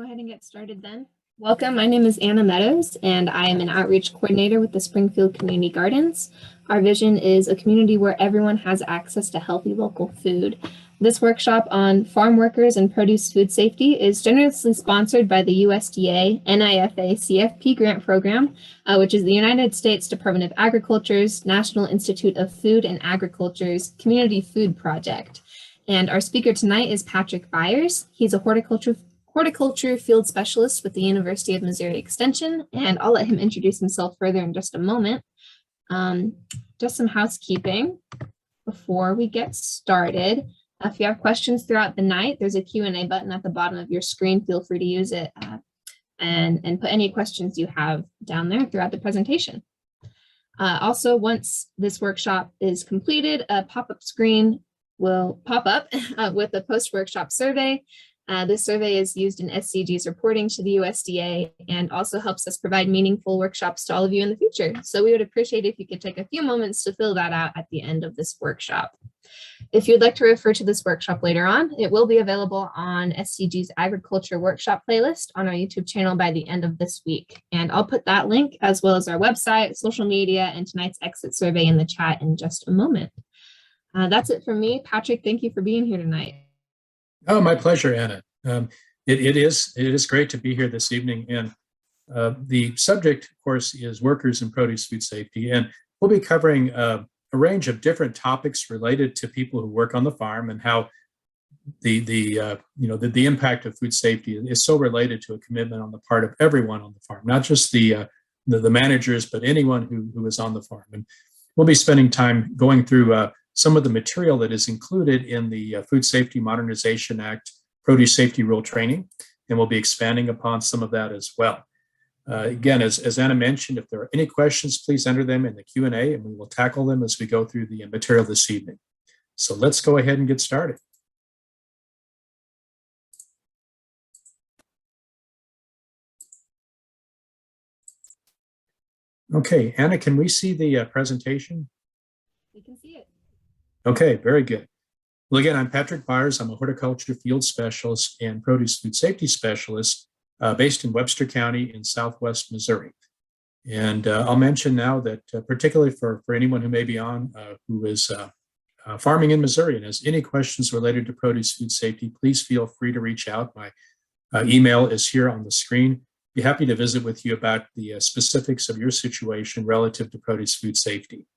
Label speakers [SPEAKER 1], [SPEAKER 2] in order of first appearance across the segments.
[SPEAKER 1] ahead and get started then. Welcome, my name is Anna Meadows, and I am an outreach coordinator with the Springfield Community Gardens. Our vision is a community where everyone has access to healthy local food. This workshop on farm workers and produce food safety is generously sponsored by the USDA NIFA CFP grant program, which is the United States Department of Agriculture's National Institute of Food and Agriculture's Community Food Project. And our speaker tonight is Patrick Byers. He's a horticulture field specialist with the University of Missouri Extension, and I'll let him introduce himself further in just a moment. Just some housekeeping before we get started. If you have questions throughout the night, there's a Q&A button at the bottom of your screen. Feel free to use it and put any questions you have down there throughout the presentation. Also, once this workshop is completed, a pop-up screen will pop up with a post-workshop survey. This survey is used in SCG's reporting to the USDA and also helps us provide meaningful workshops to all of you in the future. So we would appreciate if you could take a few moments to fill that out at the end of this workshop. If you'd like to refer to this workshop later on, it will be available on SCG's Agriculture Workshop playlist on our YouTube channel by the end of this week. And I'll put that link as well as our website, social media, and tonight's exit survey in the chat in just a moment. That's it from me. Patrick, thank you for being here tonight.
[SPEAKER 2] Oh, my pleasure, Anna. It is great to be here this evening. And the subject, of course, is workers and produce food safety. And we'll be covering a range of different topics related to people who work on the farm and how the impact of food safety is so related to a commitment on the part of everyone on the farm, not just the managers, but anyone who is on the farm. And we'll be spending time going through some of the material that is included in the Food Safety Modernization Act Produce Safety Rule Training, and we'll be expanding upon some of that as well. Again, as Anna mentioned, if there are any questions, please enter them in the Q&A, and we will tackle them as we go through the material this evening. So let's go ahead and get started. Okay, Anna, can we see the presentation?
[SPEAKER 1] We can see it.
[SPEAKER 2] Okay, very good. Well, again, I'm Patrick Byers. I'm a horticulture field specialist and produce food safety specialist based in Webster County in Southwest Missouri. And I'll mention now that particularly for anyone who may be on who is farming in Missouri and has any questions related to produce food safety, please feel free to reach out. My email is here on the screen. Be happy to visit with you about the specifics of your situation relative to produce food safety.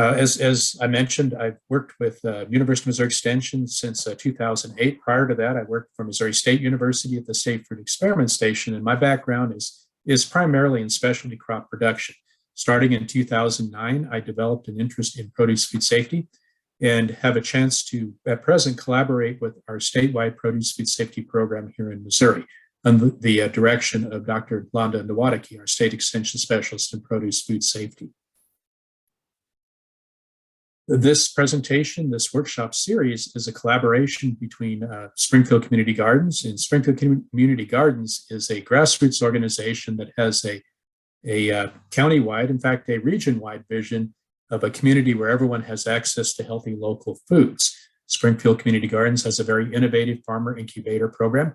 [SPEAKER 2] As I mentioned, I've worked with University of Missouri Extension since 2008. Prior to that, I worked for Missouri State University at the State Fruit Experiment Station, and my background is primarily in specialty crop production. Starting in 2009, I developed an interest in produce food safety and have a chance to, at present, collaborate with our statewide produce food safety program here in Missouri under the direction of Dr. Londa Nowatiki, our state extension specialist in produce food safety. This presentation, this workshop series, is a collaboration between Springfield Community Gardens, and Springfield Community Gardens is a grassroots organization that has a county-wide, in fact, a region-wide vision of a community where everyone has access to healthy local foods. Springfield Community Gardens has a very innovative farmer incubator program.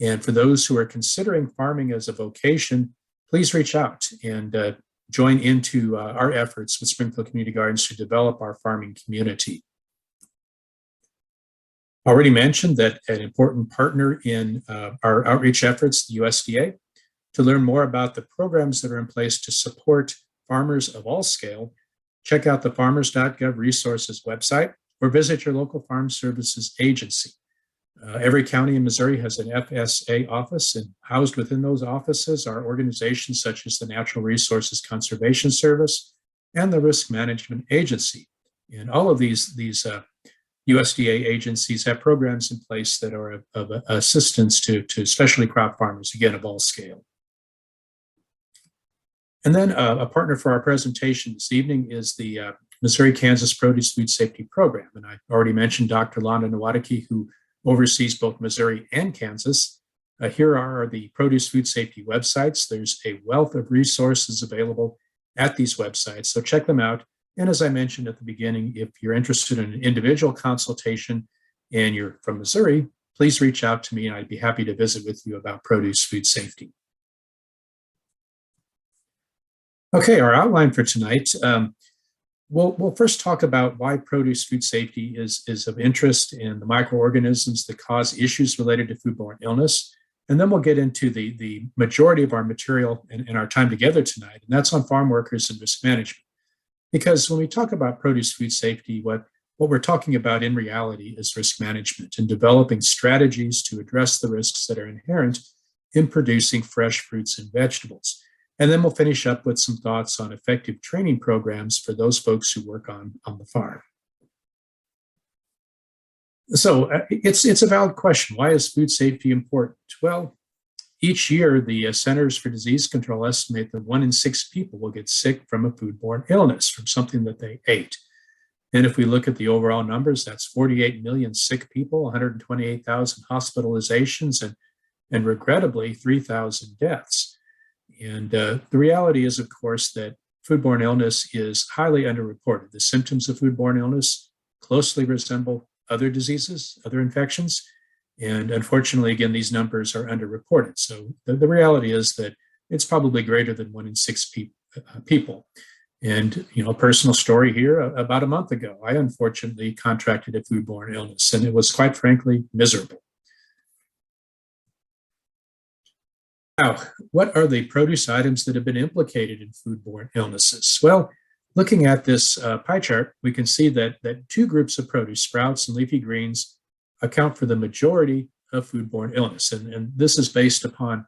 [SPEAKER 2] And for those who are considering farming as a vocation, please reach out and join into our efforts with Springfield Community Gardens to develop our farming community. I already mentioned that an important partner in our outreach efforts, the USDA. To learn more about the programs that are in place to support farmers of all scale, check out the farmers.gov resources website or visit your local farm services agency. Every county in Missouri has an FSA office, and housed within those offices are organizations such as the Natural Resources Conservation Service and the Risk Management Agency. And all of these USDA agencies have programs in place that are of assistance to specialty crop farmers, again, of all scale. And then a partner for our presentation this evening is the Missouri-Kansas Produce Food Safety Program. And I already mentioned Dr. Londa Nowatiki, who oversees both Missouri and Kansas. Here are the produce food safety websites. There's a wealth of resources available at these websites, so check them out. And as I mentioned at the beginning, if you're interested in an individual consultation and you're from Missouri, please reach out to me and I'd be happy to visit with you about produce food safety. Okay, our outline for tonight. We'll first talk about why produce food safety is of interest in the microorganisms that cause issues related to foodborne illness. And then we'll get into the majority of our material in our time together tonight, and that's on farm workers and risk management. Because when we talk about produce food safety, what we're talking about in reality is risk management and developing strategies to address the risks that are inherent in producing fresh fruits and vegetables. And then we'll finish up with some thoughts on effective training programs for those folks who work on the farm. So it's a valid question. Why is food safety important? Well, each year, the Centers for Disease Control estimate that 1 in 6 people will get sick from a foodborne illness, from something that they ate. And if we look at the overall numbers, that's 48 million sick people, 128,000 hospitalizations, and regrettably, 3,000 deaths. And the reality is, of course, that foodborne illness is highly underreported. The symptoms of foodborne illness closely resemble other diseases, other infections. And unfortunately, again, these numbers are underreported. So the reality is that it's probably greater than 1 in 6 people. And, a personal story here, about a month ago, I unfortunately contracted a foodborne illness, and it was quite frankly miserable. Now, what are the produce items that have been implicated in foodborne illnesses? Well, looking at this pie chart, we can see that 2 groups of produce, sprouts and leafy greens, account for the majority of foodborne illness. And this is based upon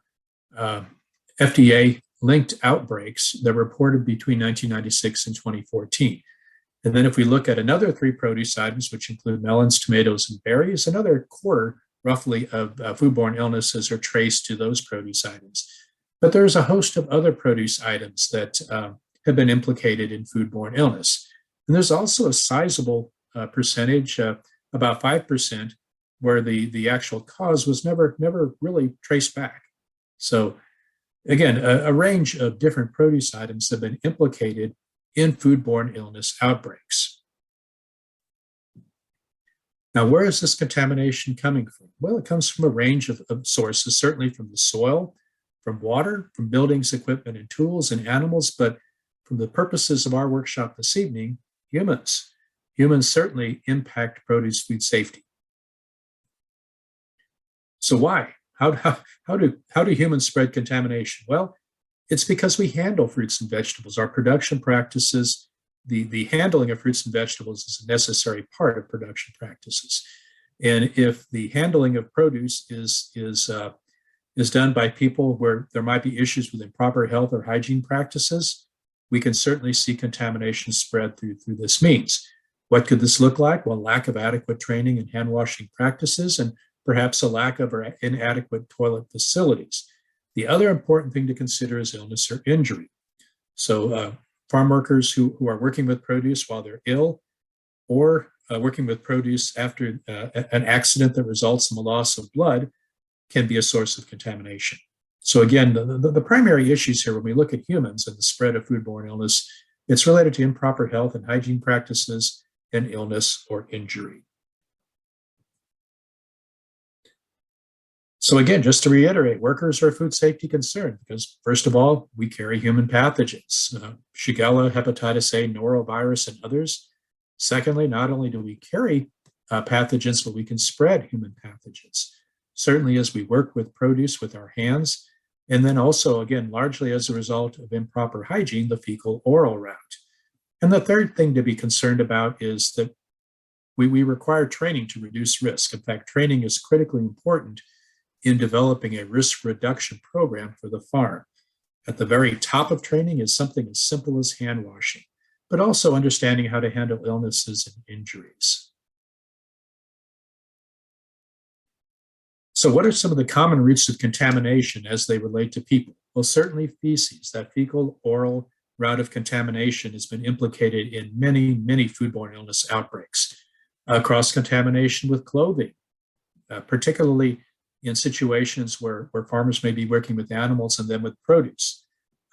[SPEAKER 2] FDA-linked outbreaks that were reported between 1996 and 2014. And then if we look at another 3 produce items, which include melons, tomatoes, and berries, another quarter roughly of foodborne illnesses are traced to those produce items. But there's a host of other produce items that have been implicated in foodborne illness. And there's also a sizable percentage, about 5%, where the actual cause was never really traced back. So again, a range of different produce items have been implicated in foodborne illness outbreaks. Now, where is this contamination coming from? Well, it comes from a range of sources, certainly from the soil, from water, from buildings, equipment, and tools, and animals, but from the purposes of our workshop this evening, humans. Humans certainly impact produce food safety. So why? How do humans spread contamination? Well, it's because we handle fruits and vegetables. Our production practices, the handling of fruits and vegetables is a necessary part of production practices. And if the handling of produce is done by people where there might be issues with improper health or hygiene practices, we can certainly see contamination spread through this means. What could this look like? Well, lack of adequate training and hand washing practices, and perhaps a lack of or inadequate toilet facilities. The other important thing to consider is illness or injury. So farm workers who are working with produce while they're ill, or working with produce after an accident that results in the loss of blood, can be a source of contamination. So again, the primary issues here when we look at humans and the spread of foodborne illness, it's related to improper health and hygiene practices and illness or injury. So again, just to reiterate, workers are a food safety concern because, first of all, we carry human pathogens, Shigella, hepatitis A, norovirus, and others. Secondly, not only do we carry pathogens, but we can spread human pathogens, certainly as we work with produce with our hands, and then also, again, largely as a result of improper hygiene, the fecal-oral route. And the third thing to be concerned about is that we require training to reduce risk. In fact, training is critically important in developing a risk reduction program for the farm. At the very top of training is something as simple as hand washing, but also understanding how to handle illnesses and injuries. So what are some of the common routes of contamination as they relate to people? Well, certainly feces. That fecal-oral route of contamination has been implicated in many, many foodborne illness outbreaks. Cross-contamination with clothing, particularly in situations where farmers may be working with animals and then with produce.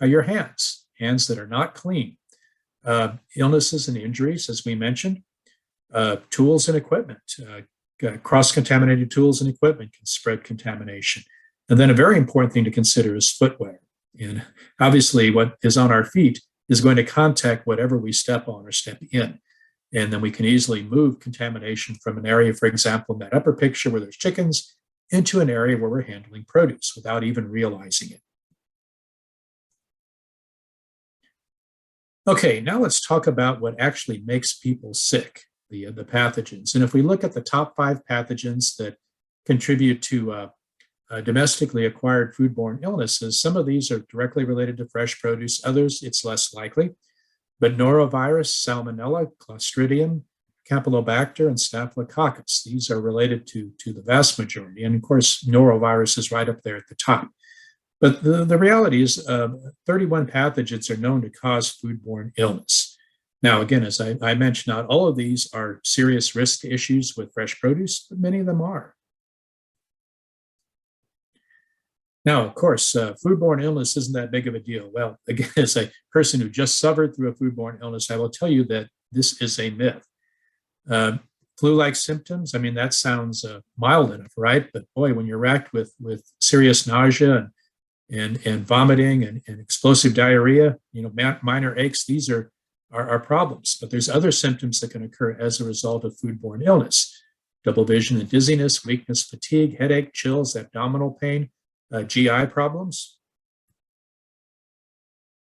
[SPEAKER 2] Your hands that are not clean. Illnesses and injuries, as we mentioned. Tools and equipment. Cross-contaminated tools and equipment can spread contamination. And then a very important thing to consider is footwear. And obviously what is on our feet is going to contact whatever we step on or step in. And then we can easily move contamination from an area, for example, in that upper picture where there's chickens, into an area where we're handling produce without even realizing it. Okay, now let's talk about what actually makes people sick, the pathogens. And if we look at the top 5 pathogens that contribute to domestically acquired foodborne illnesses, some of these are directly related to fresh produce, others it's less likely. But norovirus, salmonella, clostridium, campylobacter, and staphylococcus, these are related to the vast majority. And of course, norovirus is right up there at the top. But the reality is 31 pathogens are known to cause foodborne illness. Now, again, as I mentioned, not all of these are serious risk issues with fresh produce, but many of them are. Now, of course, foodborne illness isn't that big of a deal. Well, again, as a person who just suffered through a foodborne illness, I will tell you that this is a myth. Flu-like symptoms, I mean, that sounds mild enough, right? But boy, when you're racked with serious nausea and vomiting and explosive diarrhea, minor aches, these are problems. But there's other symptoms that can occur as a result of foodborne illness: double vision and dizziness, weakness, fatigue, headache, chills, abdominal pain, GI problems.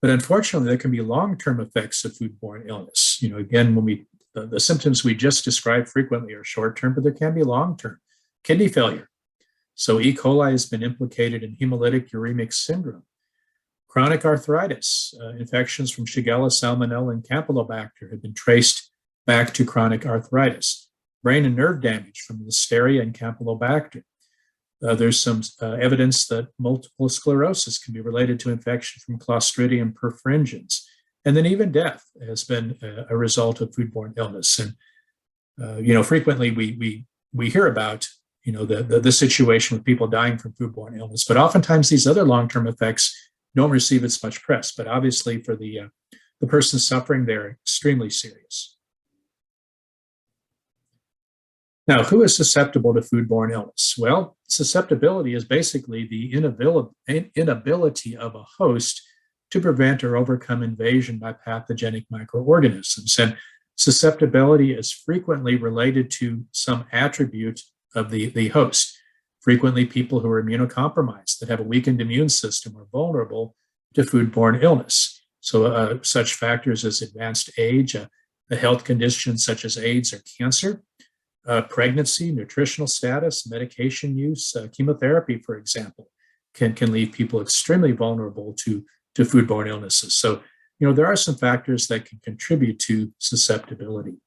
[SPEAKER 2] But unfortunately, there can be long-term effects of foodborne illness. Again, when the symptoms we just described frequently are short-term, but there can be long-term. Kidney failure. So E. coli has been implicated in hemolytic uremic syndrome. Chronic arthritis, infections from Shigella, Salmonella, and Campylobacter have been traced back to chronic arthritis. Brain and nerve damage from Listeria and Campylobacter. There's some evidence that multiple sclerosis can be related to infection from Clostridium perfringens. And then even death has been a result of foodborne illness. And, frequently we hear about, the situation with people dying from foodborne illness, but oftentimes these other long-term effects don't receive as much press. But obviously for the person suffering, they're extremely serious. Now, who is susceptible to foodborne illness? Well, susceptibility is basically the inability of a host to prevent or overcome invasion by pathogenic microorganisms. And susceptibility is frequently related to some attribute of the host. Frequently, people who are immunocompromised, that have a weakened immune system, are vulnerable to foodborne illness. So such factors as advanced age, a health condition such as AIDS or cancer, pregnancy, nutritional status, medication use, chemotherapy, for example, can leave people extremely vulnerable to foodborne illnesses. So, there are some factors that can contribute to susceptibility.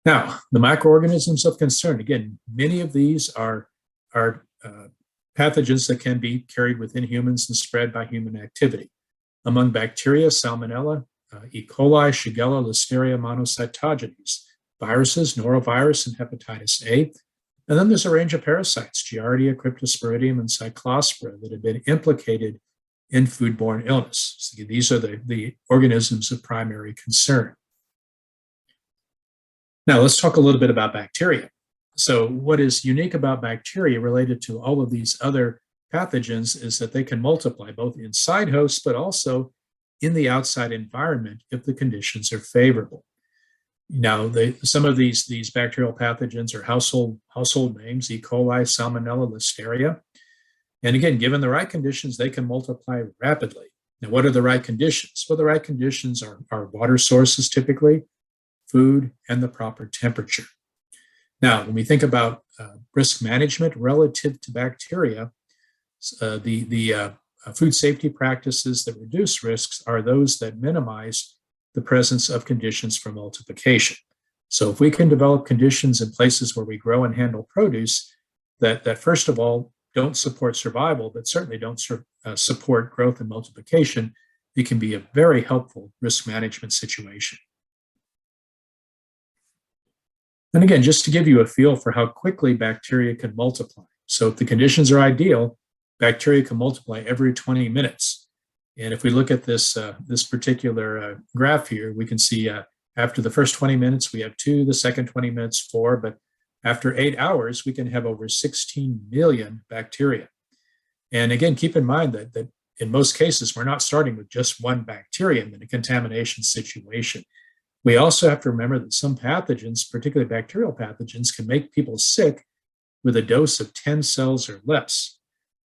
[SPEAKER 2] Now, the microorganisms of concern, again, many of these are pathogens that can be carried within humans and spread by human activity. Among bacteria, Salmonella, E. coli, Shigella, Listeria, monocytogenes, viruses, norovirus, and hepatitis A. And then there's a range of parasites, Giardia, Cryptosporidium, and Cyclospora, that have been implicated in foodborne illness. So these are the organisms of primary concern. Now, let's talk a little bit about bacteria. So what is unique about bacteria related to all of these other pathogens is that they can multiply both inside hosts, but also in the outside environment if the conditions are favorable. Now, some of these bacterial pathogens are household names: E. coli, Salmonella, Listeria. And again, given the right conditions, they can multiply rapidly. Now, what are the right conditions? Well, the right conditions are water sources, typically, food, and the proper temperature. Now, when we think about risk management relative to bacteria, the food safety practices that reduce risks are those that minimize the presence of conditions for multiplication. So if we can develop conditions in places where we grow and handle produce that first of all, don't support survival, but certainly don't support growth and multiplication, it can be a very helpful risk management situation. And again, just to give you a feel for how quickly bacteria can multiply. So if the conditions are ideal, bacteria can multiply every 20 minutes. And if we look at this particular graph here, we can see After the first 20 minutes, we have 2, the second 20 minutes, 4, but after 8 hours, we can have over 16 million bacteria. And again, keep in mind that in most cases, we're not starting with just one bacterium in a contamination situation. We also have to remember that some pathogens, particularly bacterial pathogens, can make people sick with a dose of 10 cells or less.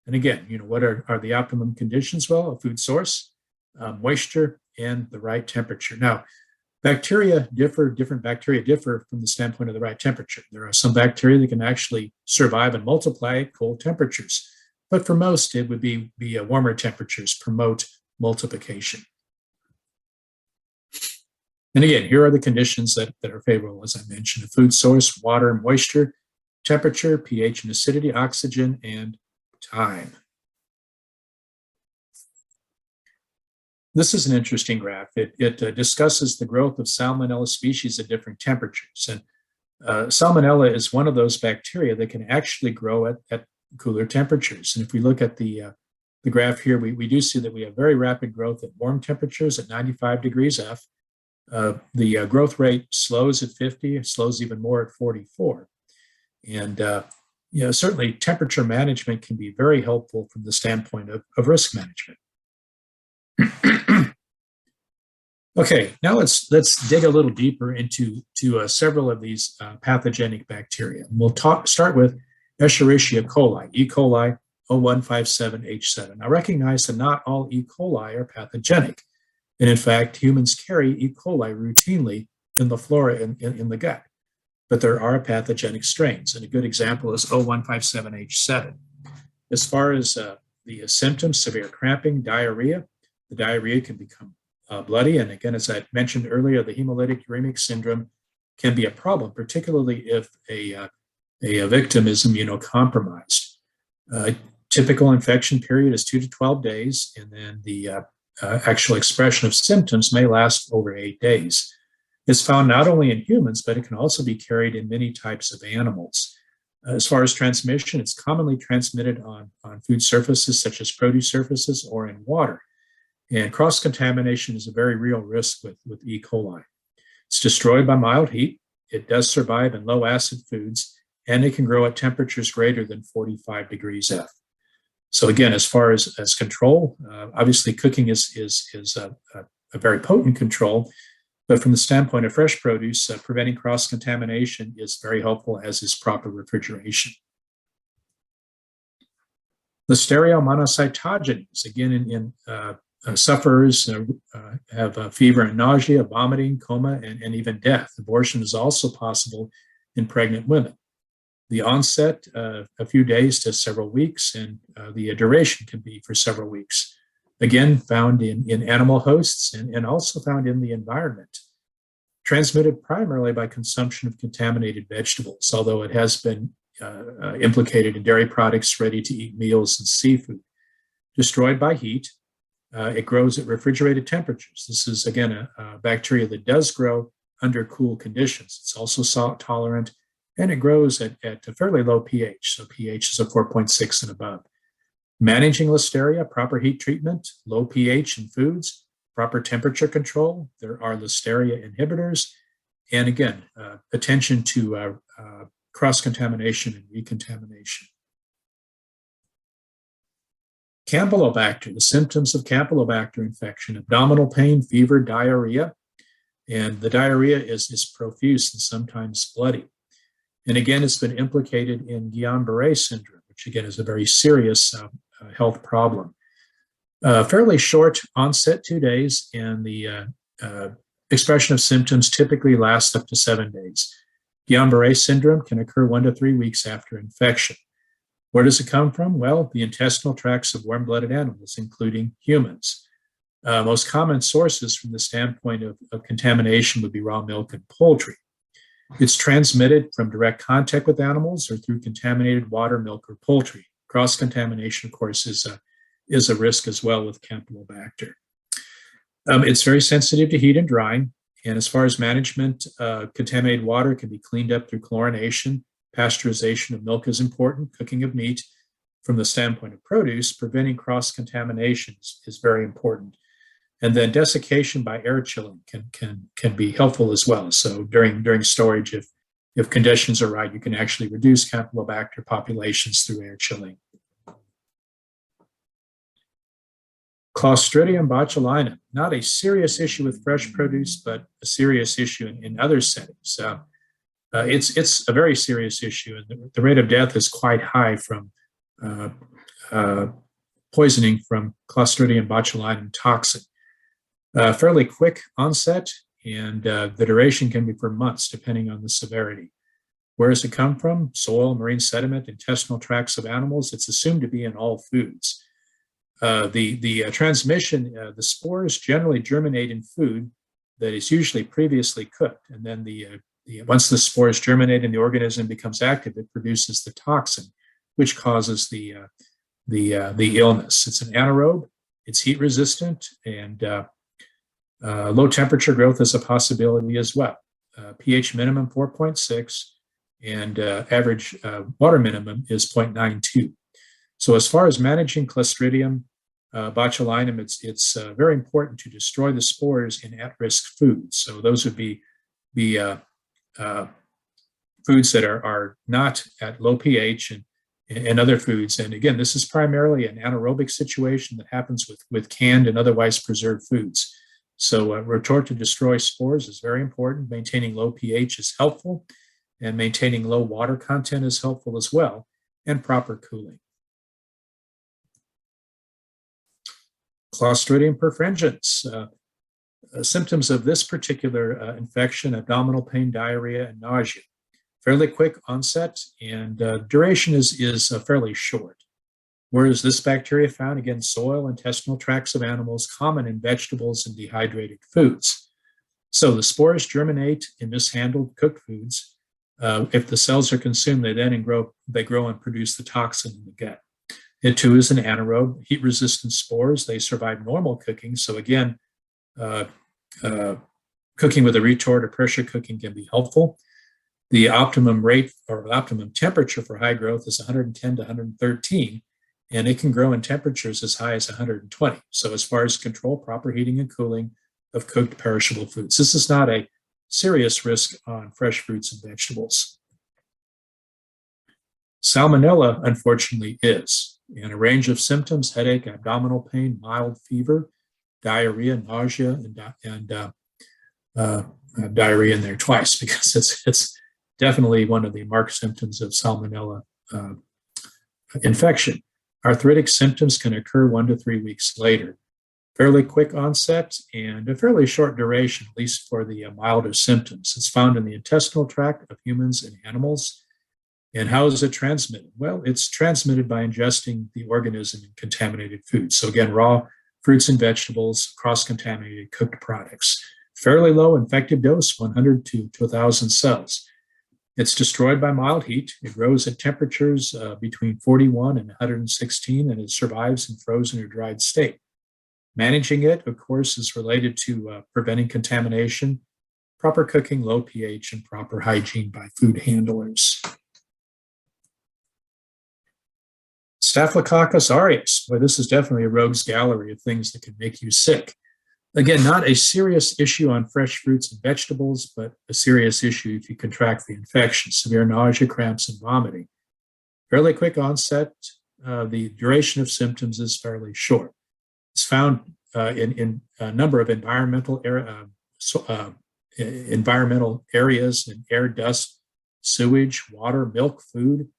[SPEAKER 2] And again, what are the optimum conditions? Well, a food source, moisture, and the right temperature. Now, different bacteria differ from the standpoint of the right temperature. There are some bacteria that can actually survive and multiply at cold temperatures. But for most, it would be warmer temperatures promote multiplication. And again, here are the conditions that are favorable, as I mentioned: a food source, water, moisture, temperature, pH and acidity, oxygen, and time. This is an interesting graph. It discusses the growth of Salmonella species at different temperatures. And Salmonella is one of those bacteria that can actually grow at cooler temperatures. And if we look at the graph here, we do see that we have very rapid growth at warm temperatures at 95 degrees F. The growth rate slows at 50, it slows even more at 44. And certainly temperature management can be very helpful from the standpoint of risk management. Okay, now let's dig a little deeper into several of these pathogenic bacteria. And we'll start with Escherichia coli, E. coli 0157H7. Now recognize that not all E. coli are pathogenic. And in fact, humans carry E. coli routinely in the flora in the gut. But there are pathogenic strains. And a good example is 0157H7. As far as the symptoms, severe cramping, diarrhea, the diarrhea can become bloody. And again, as I mentioned earlier, the hemolytic uremic syndrome can be a problem, particularly if a victim is immunocompromised. Typical infection period is 2 to 12 days, and then the actual expression of symptoms may last over 8 days. It's found not only in humans, but it can also be carried in many types of animals. As far as transmission, it's commonly transmitted on food surfaces such as produce surfaces or in water. And cross-contamination is a very real risk with E. coli. It's destroyed by mild heat. It does survive in low-acid foods, and it can grow at temperatures greater than 45 degrees F. So again, as far as control, obviously cooking is a very potent control, but from the standpoint of fresh produce, preventing cross-contamination is very helpful, as is proper refrigeration. Listeria monocytogenes, again in sufferers have fever and nausea, vomiting, coma, and even death. Abortion is also possible in pregnant women. The onset, a few days to several weeks, and the duration can be for several weeks. Again, found in animal hosts and also found in the environment. Transmitted primarily by consumption of contaminated vegetables, although it has been implicated in dairy products, ready-to-eat meals, and seafood. Destroyed by heat. It grows at refrigerated temperatures. This is, again, a bacteria that does grow under cool conditions. It's also salt tolerant, and it grows at a fairly low pH. So pH is a 4.6 and above. Managing Listeria, proper heat treatment, low pH in foods, proper temperature control. There are Listeria inhibitors. And again, attention to cross-contamination and recontamination. Campylobacter, the symptoms of Campylobacter infection: abdominal pain, fever, diarrhea, and the diarrhea is profuse and sometimes bloody. And again, it's been implicated in Guillain-Barré syndrome, which again is a very serious health problem. Fairly short onset, 2 days, and the expression of symptoms typically lasts up to 7 days. Guillain-Barré syndrome can occur 1 to 3 weeks after infection. Where does it come from? Well, the intestinal tracts of warm-blooded animals, including humans. Most common sources from the standpoint of contamination would be raw milk and poultry. It's transmitted from direct contact with animals or through contaminated water, milk, or poultry. Cross-contamination, of course, is a risk as well with Campylobacter. It's very sensitive to heat and drying. And as far as management, contaminated water can be cleaned up through chlorination. Pasteurization of milk is important. Cooking of meat. From the standpoint of produce, preventing cross-contamination is very important. And then desiccation by air chilling can be helpful as well. So during storage, if conditions are right, you can actually reduce Campylobacter populations through air chilling. Clostridium botulinum, not a serious issue with fresh produce, but a serious issue in other settings. It's a very serious issue, and the rate of death is quite high from poisoning from Clostridium botulinum toxin. Fairly quick onset, and the duration can be for months, depending on the severity. Where does it come from? Soil, marine sediment, intestinal tracts of animals. It's assumed to be in all foods. The transmission, the spores generally germinate in food that is usually previously cooked, and then once the spores germinate and the organism becomes active, it produces the toxin, which causes the illness. It's an anaerobe. It's heat resistant, and low temperature growth is a possibility as well. pH minimum 4.6, and average water minimum is 0.92. So as far as managing Clostridium botulinum, it's very important to destroy the spores in at-risk foods. So those would be foods that are not at low pH and other foods. And again, this is primarily an anaerobic situation that happens with canned and otherwise preserved foods. So retort to destroy spores is very important. Maintaining low pH is helpful, and maintaining low water content is helpful as well, and proper cooling. Clostridium perfringens. Symptoms of this particular infection: abdominal pain, diarrhea, and nausea. Fairly quick onset, and duration is fairly short. Where is this bacteria found? Again, soil, intestinal tracts of animals, common in vegetables and dehydrated foods. So the spores germinate in mishandled cooked foods. If the cells are consumed, they grow and produce the toxin in the gut. It too is an anaerobe, heat-resistant spores. They survive normal cooking. So again, cooking with a retort or pressure cooking can be helpful. The optimum rate or optimum temperature for high growth is 110 to 113, and it can grow in temperatures as high as 120. So as far as control, proper heating and cooling of cooked perishable foods. This is not a serious risk on fresh fruits and vegetables. Salmonella, unfortunately, is. And a range of symptoms: headache, abdominal pain, mild fever, diarrhea, nausea, and diarrhea in there twice, because it's definitely one of the marked symptoms of Salmonella infection. Arthritic symptoms can occur 1 to 3 weeks later. Fairly quick onset and a fairly short duration, at least for the milder symptoms. It's found in the intestinal tract of humans and animals. And how is it transmitted? Well, it's transmitted by ingesting the organism in contaminated foods. So again, raw fruits and vegetables, cross-contaminated cooked products. Fairly low infective dose, 100 to 1,000 cells. It's destroyed by mild heat. It grows at temperatures between 41 and 116, and it survives in frozen or dried state. Managing it, of course, is related to preventing contamination, proper cooking, low pH, and proper hygiene by food handlers. Staphylococcus aureus. Well, this is definitely a rogues gallery of things that can make you sick. Again, not a serious issue on fresh fruits and vegetables, but a serious issue if you contract the infection: severe nausea, cramps, and vomiting. Fairly quick onset. The duration of symptoms is fairly short. It's found in a number of environmental areas: in air, dust, sewage, water, milk, food,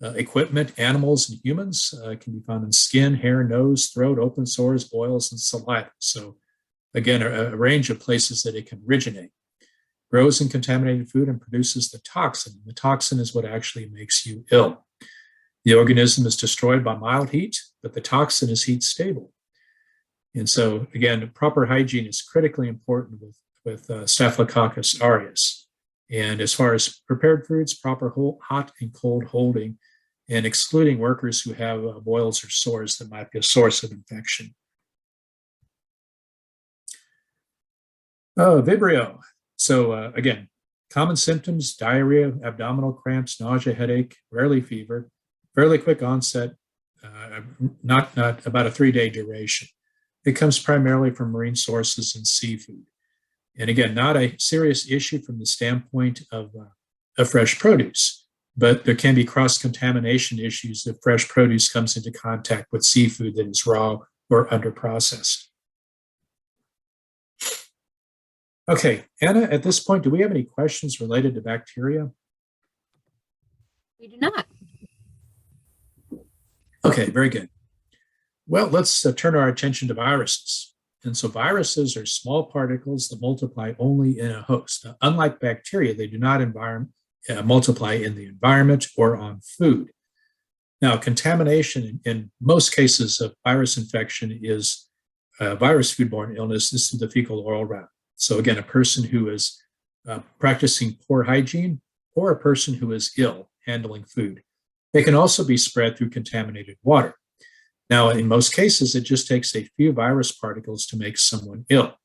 [SPEAKER 2] equipment, animals, and humans. Can be found in skin, hair, nose, throat, open sores, boils, and saliva. So again, a range of places that it can originate. Grows in contaminated food and produces the toxin. The toxin is what actually makes you ill. The organism is destroyed by mild heat, but the toxin is heat stable. And so again, proper hygiene is critically important with Staphylococcus aureus. And as far as prepared foods, proper hot and cold holding, and excluding workers who have boils or sores that might be a source of infection. Vibrio. So again, common symptoms: diarrhea, abdominal cramps, nausea, headache, rarely fever, fairly quick onset, not about a 3-day duration. it comes primarily from marine sources and seafood. And again, not a serious issue from the standpoint of fresh produce, but there can be cross-contamination issues if fresh produce comes into contact with seafood that is raw or underprocessed. Okay, Anna, at this point, do we have any questions related to bacteria?
[SPEAKER 1] We do not.
[SPEAKER 2] Okay, very good. Well, let's turn our attention to viruses. And so viruses are small particles that multiply only in a host. Now, unlike bacteria, they do not multiply in the environment or on food. Now, contamination in most cases of virus infection is virus foodborne illness is through the fecal oral route. So again, a person who is practicing poor hygiene or a person who is ill handling food. They can also be spread through contaminated water. Now, in most cases, it just takes a few virus particles to make someone ill.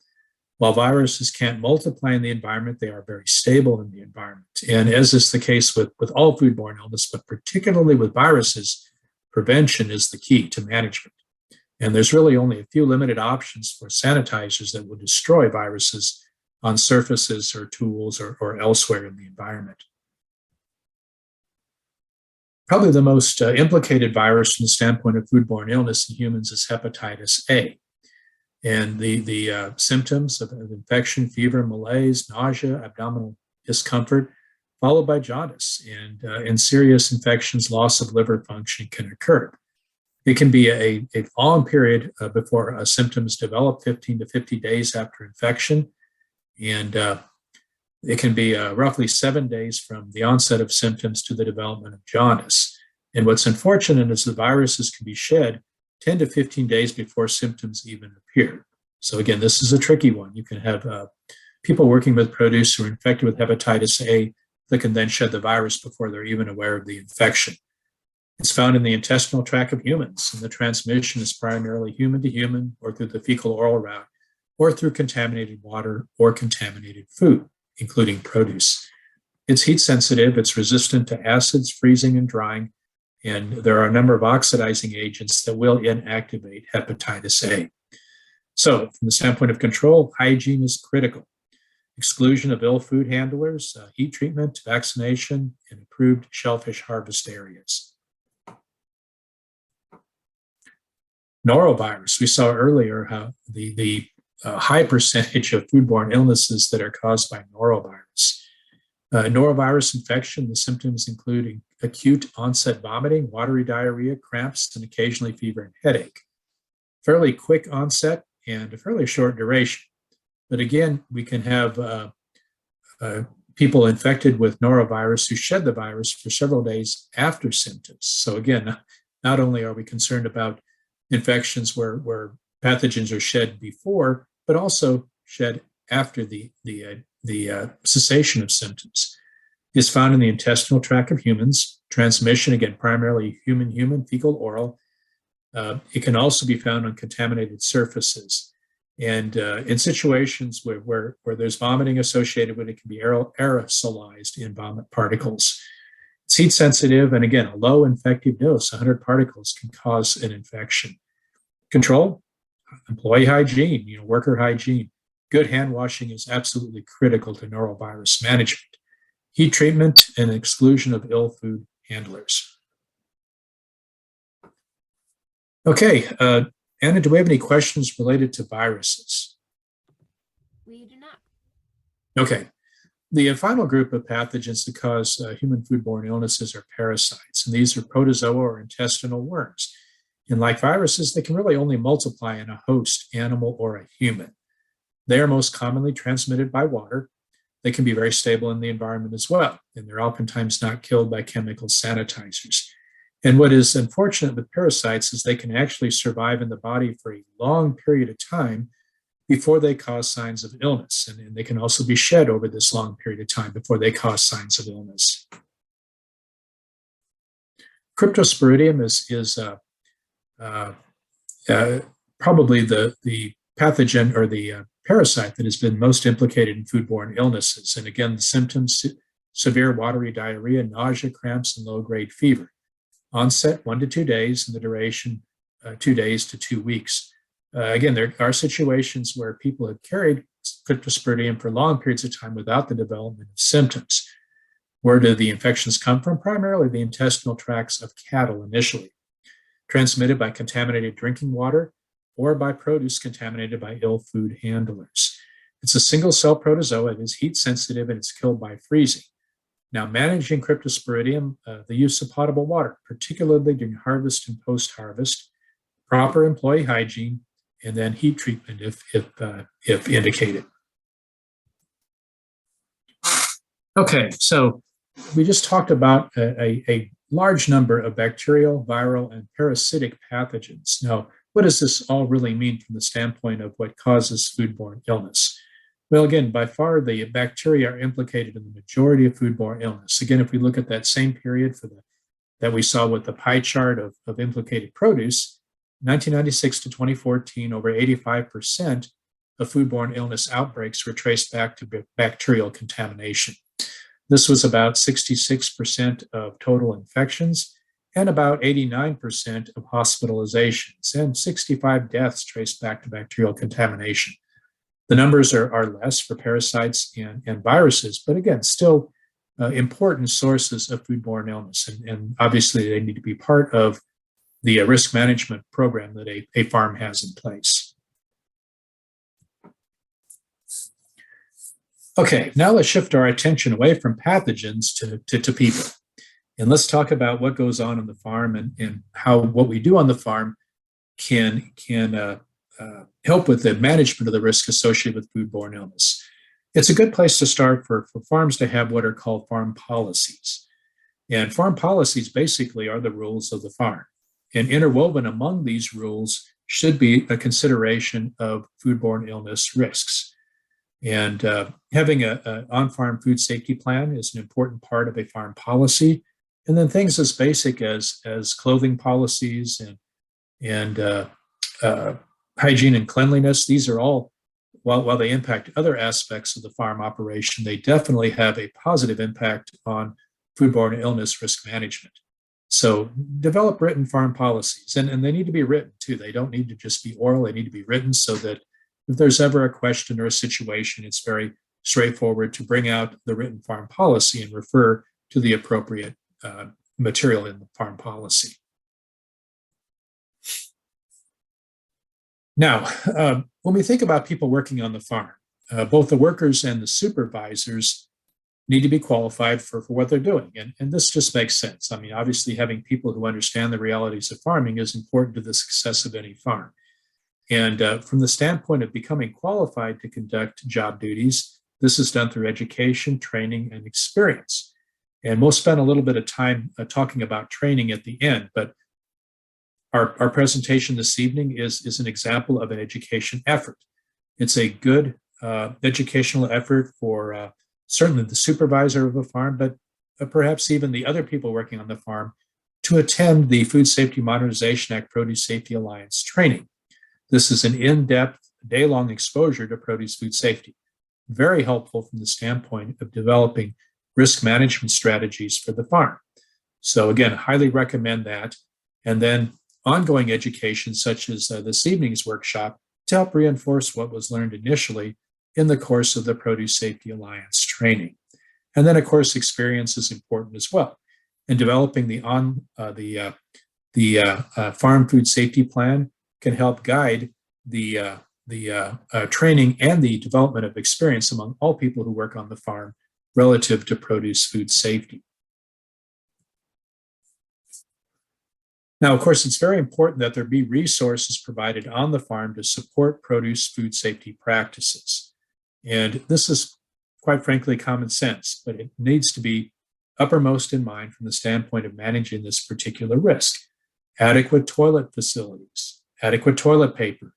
[SPEAKER 2] While viruses can't multiply in the environment, they are very stable in the environment. And as is the case with all foodborne illness, but particularly with viruses, prevention is the key to management. And there's really only a few limited options for sanitizers that will destroy viruses on surfaces or tools or elsewhere in the environment. Probably the most implicated virus from the standpoint of foodborne illness in humans is hepatitis A. And the symptoms of infection, fever, malaise, nausea, abdominal discomfort, followed by jaundice. And in serious infections, loss of liver function can occur. It can be a long period before symptoms develop, 15 to 50 days after infection. And it can be roughly 7 days from the onset of symptoms to the development of jaundice. And what's unfortunate is the viruses can be shed 10 to 15 days before symptoms even appear. So again, this is a tricky one. You can have people working with produce who are infected with hepatitis A that can then shed the virus before they're even aware of the infection. It's found in the intestinal tract of humans, and the transmission is primarily human to human or through the fecal oral route or through contaminated water or contaminated food, including produce. It's heat sensitive, it's resistant to acids, freezing, and drying, and there are a number of oxidizing agents that will inactivate hepatitis A. So, from the standpoint of control, hygiene is critical. Exclusion of ill food handlers, heat treatment, vaccination, and approved shellfish harvest areas. Norovirus, we saw earlier how the high percentage of foodborne illnesses that are caused by norovirus. Norovirus infection, the symptoms include acute onset vomiting, watery diarrhea, cramps, and occasionally fever and headache. Fairly quick onset and a fairly short duration. But again, we can have people infected with norovirus who shed the virus for several days after symptoms. So again, not only are we concerned about infections where pathogens are shed before, but also shed after the cessation of symptoms. Is found in the intestinal tract of humans. Transmission, again, primarily human-human, fecal-oral. It can also be found on contaminated surfaces. And in situations where there's vomiting associated with it, can be aerosolized in vomit particles. It's heat sensitive, and again, a low infective dose, 100 particles, can cause an infection. Control, employee hygiene, worker hygiene. Good hand washing is absolutely critical to norovirus management. Heat treatment and exclusion of ill food handlers. Okay, Anna, do we have any questions related to viruses?
[SPEAKER 1] We do not.
[SPEAKER 2] Okay. The final group of pathogens that cause human foodborne illnesses are parasites, and these are protozoa or intestinal worms. And like viruses, they can really only multiply in a host, animal or a human. They are most commonly transmitted by water. They can be very stable in the environment as well, and they're oftentimes not killed by chemical sanitizers. And what is unfortunate with parasites is they can actually survive in the body for a long period of time before they cause signs of illness. And they can also be shed over this long period of time before they cause signs of illness. Cryptosporidium is probably the pathogen or the parasite that has been most implicated in foodborne illnesses. And again, the symptoms, severe watery diarrhea, nausea, cramps, and low-grade fever. Onset 1 to 2 days, and the duration 2 days to 2 weeks. Again, there are situations where people have carried cryptosporidium for long periods of time without the development of symptoms. Where do the infections come from? Primarily the intestinal tracts of cattle initially, transmitted by contaminated drinking water or by produce contaminated by ill food handlers. It's a single-cell protozoa. It is heat sensitive and it's killed by freezing. Now, managing cryptosporidium, the use of potable water, particularly during harvest and post-harvest, proper employee hygiene, and then heat treatment if indicated. Okay, so we just talked about a large number of bacterial, viral, and parasitic pathogens. Now, what does this all really mean from the standpoint of what causes foodborne illness? Well, again, by far the bacteria are implicated in the majority of foodborne illness. Again, if we look at that same period that we saw with the pie chart of implicated produce, 1996 to 2014, over 85% of foodborne illness outbreaks were traced back to bacterial contamination. This was about 66% of total infections and about 89% of hospitalizations and 65 deaths traced back to bacterial contamination. The numbers are less for parasites and viruses, but again, still important sources of foodborne illness. And obviously, they need to be part of the risk management program that a farm has in place. Okay, now let's shift our attention away from pathogens to people. And let's talk about what goes on the farm and how what we do on the farm can help with the management of the risk associated with foodborne illness. It's a good place to start for farms to have what are called farm policies. And farm policies basically are the rules of the farm. And interwoven among these rules should be a consideration of foodborne illness risks. And having an on-farm food safety plan is an important part of a farm policy. And then things as basic as clothing policies and hygiene and cleanliness, these are all, while they impact other aspects of the farm operation, they definitely have a positive impact on foodborne illness risk management. So develop written farm policies, and they need to be written too. They don't need to just be oral, they need to be written so that if there's ever a question or a situation, it's very straightforward to bring out the written farm policy and refer to the appropriate material in the farm policy. Now, when we think about people working on the farm, both the workers and the supervisors need to be qualified for what they're doing. And this just makes sense. I mean, obviously, having people who understand the realities of farming is important to the success of any farm. And from the standpoint of becoming qualified to conduct job duties, this is done through education, training, and experience. And we'll spend a little bit of time talking about training at the end, but our presentation this evening is an example of an education effort. It's a good educational effort for certainly the supervisor of a farm, but perhaps even the other people working on the farm to attend the Food Safety Modernization Act Produce Safety Alliance training. This is an in-depth, day-long exposure to produce food safety. Very helpful from the standpoint of developing risk management strategies for the farm. So again, highly recommend that. And then ongoing education, such as this evening's workshop, to help reinforce what was learned initially in the course of the Produce Safety Alliance training. And then, of course, experience is important as well. And developing the farm food safety plan can help guide the training and the development of experience among all people who work on the farm relative to produce food safety. Now, of course, it's very important that there be resources provided on the farm to support produce food safety practices. And this is, quite frankly, common sense, but it needs to be uppermost in mind from the standpoint of managing this particular risk. Adequate toilet facilities, adequate toilet paper,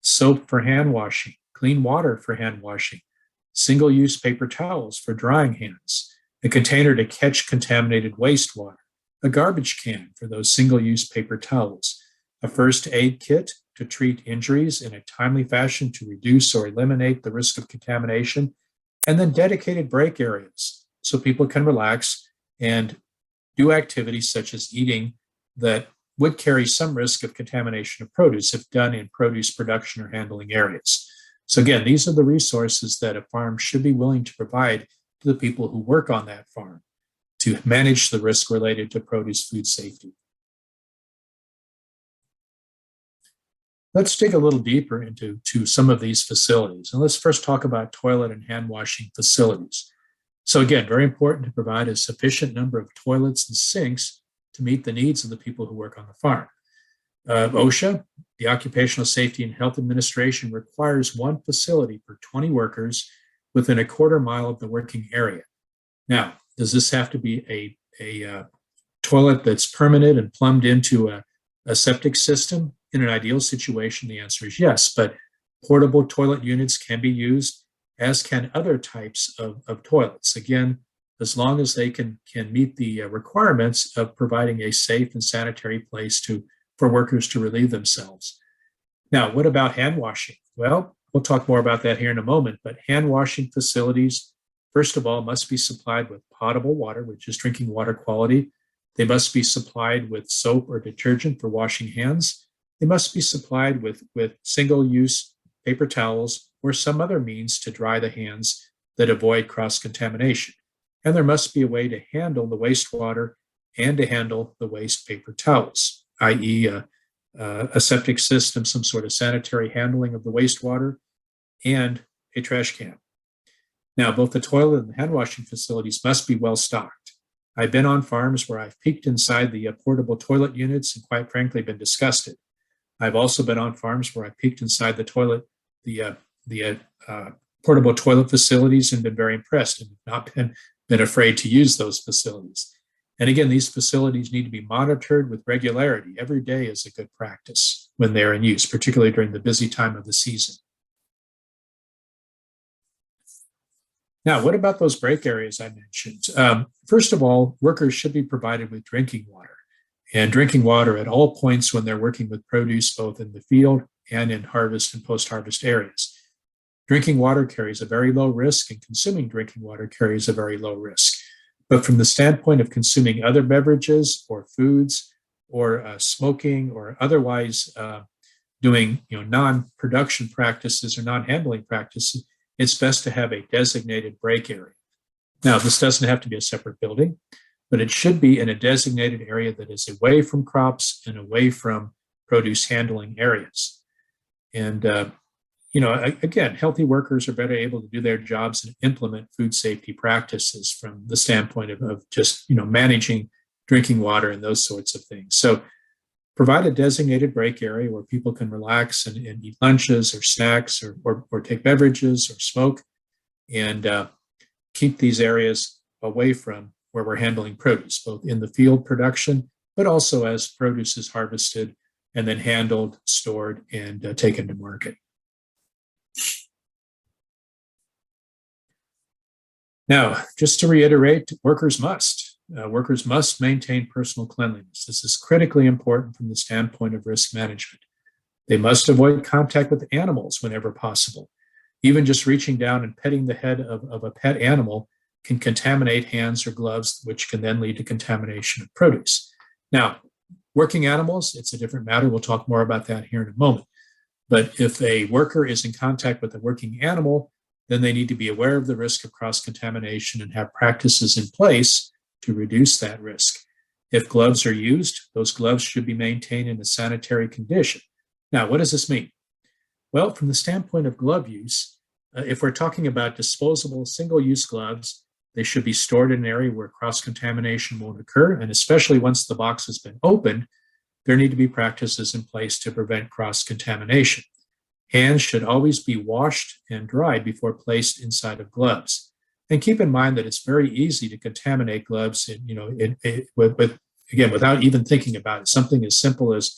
[SPEAKER 2] soap for hand washing, clean water for hand washing, single-use paper towels for drying hands, a container to catch contaminated wastewater, a garbage can for those single-use paper towels, a first aid kit to treat injuries in a timely fashion to reduce or eliminate the risk of contamination, and then dedicated break areas so people can relax and do activities such as eating that would carry some risk of contamination of produce if done in produce production or handling areas. So again, these are the resources that a farm should be willing to provide to the people who work on that farm to manage the risk related to produce food safety. Let's dig a little deeper into some of these facilities. And let's first talk about toilet and hand washing facilities. So again, very important to provide a sufficient number of toilets and sinks to meet the needs of the people who work on the farm. OSHA, the Occupational Safety and Health Administration, requires one facility per 20 workers within a quarter mile of the working area. Now, does this have to be a toilet that's permanent and plumbed into a septic system? In an ideal situation, the answer is yes, but portable toilet units can be used, as can other types of toilets. Again, as long as they can meet the requirements of providing a safe and sanitary place for workers to relieve themselves. Now, what about hand washing? Well, we'll talk more about that here in a moment, but hand washing facilities, first of all, must be supplied with potable water, which is drinking water quality. They must be supplied with soap or detergent for washing hands. They must be supplied with single-use paper towels or some other means to dry the hands that avoid cross-contamination. And there must be a way to handle the wastewater and to handle the waste paper towels, i.e. A septic system, some sort of sanitary handling of the wastewater, and a trash can. Now, both the toilet and the hand washing facilities must be well stocked. I've been on farms where I've peeked inside the portable toilet units and quite frankly been disgusted. I've also been on farms where I peeked inside the portable toilet facilities and been very impressed and not been afraid to use those facilities. And again, these facilities need to be monitored with regularity. Every day is a good practice when they're in use, particularly during the busy time of the season. Now, what about those break areas I mentioned? First of all, workers should be provided with drinking water, and drinking water at all points when they're working with produce, both in the field and in harvest and post-harvest areas. Drinking water carries a very low risk, and consuming drinking water carries a very low risk. But from the standpoint of consuming other beverages or foods or smoking or otherwise doing non-production practices or non-handling practices, it's best to have a designated break area. Now, this doesn't have to be a separate building, but it should be in a designated area that is away from crops and away from produce handling areas. And again, healthy workers are better able to do their jobs and implement food safety practices from the standpoint of just, managing drinking water and those sorts of things. So provide a designated break area where people can relax and eat lunches or snacks or take beverages or smoke, and keep these areas away from where we're handling produce, both in the field production, but also as produce is harvested and then handled, stored, and taken to market. Now, just to reiterate, workers must maintain personal cleanliness. This is critically important from the standpoint of risk management. They must avoid contact with animals whenever possible. Even just reaching down and petting the head of a pet animal can contaminate hands or gloves, which can then lead to contamination of produce. Now, working animals, it's a different matter. We'll talk more about that here in a moment. But if a worker is in contact with a working animal, then they need to be aware of the risk of cross-contamination and have practices in place to reduce that risk. If gloves are used, those gloves should be maintained in a sanitary condition. Now, what does this mean? Well, from the standpoint of glove use, if we're talking about disposable single-use gloves, they should be stored in an area where cross-contamination won't occur, and especially once the box has been opened, there need to be practices in place to prevent cross-contamination. Hands should always be washed and dried before placed inside of gloves. And keep in mind that it's very easy to contaminate gloves, without even thinking about it. Something as simple as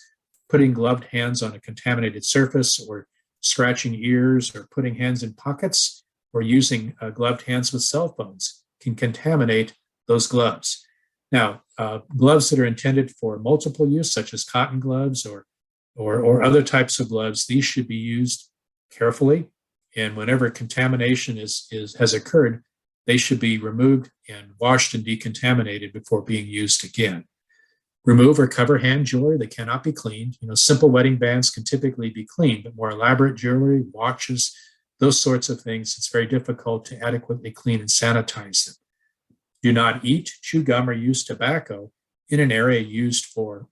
[SPEAKER 2] putting gloved hands on a contaminated surface, or scratching ears, or putting hands in pockets, or using gloved hands with cell phones can contaminate those gloves. Now, gloves that are intended for multiple use, such as cotton gloves or other types of gloves, these should be used carefully. And whenever contamination has occurred, they should be removed and washed and decontaminated before being used again. Remove or cover hand jewelry that cannot be cleaned. Simple wedding bands can typically be cleaned, but more elaborate jewelry, watches, those sorts of things, it's very difficult to adequately clean and sanitize them. Do not eat, chew gum, or use tobacco in an area used for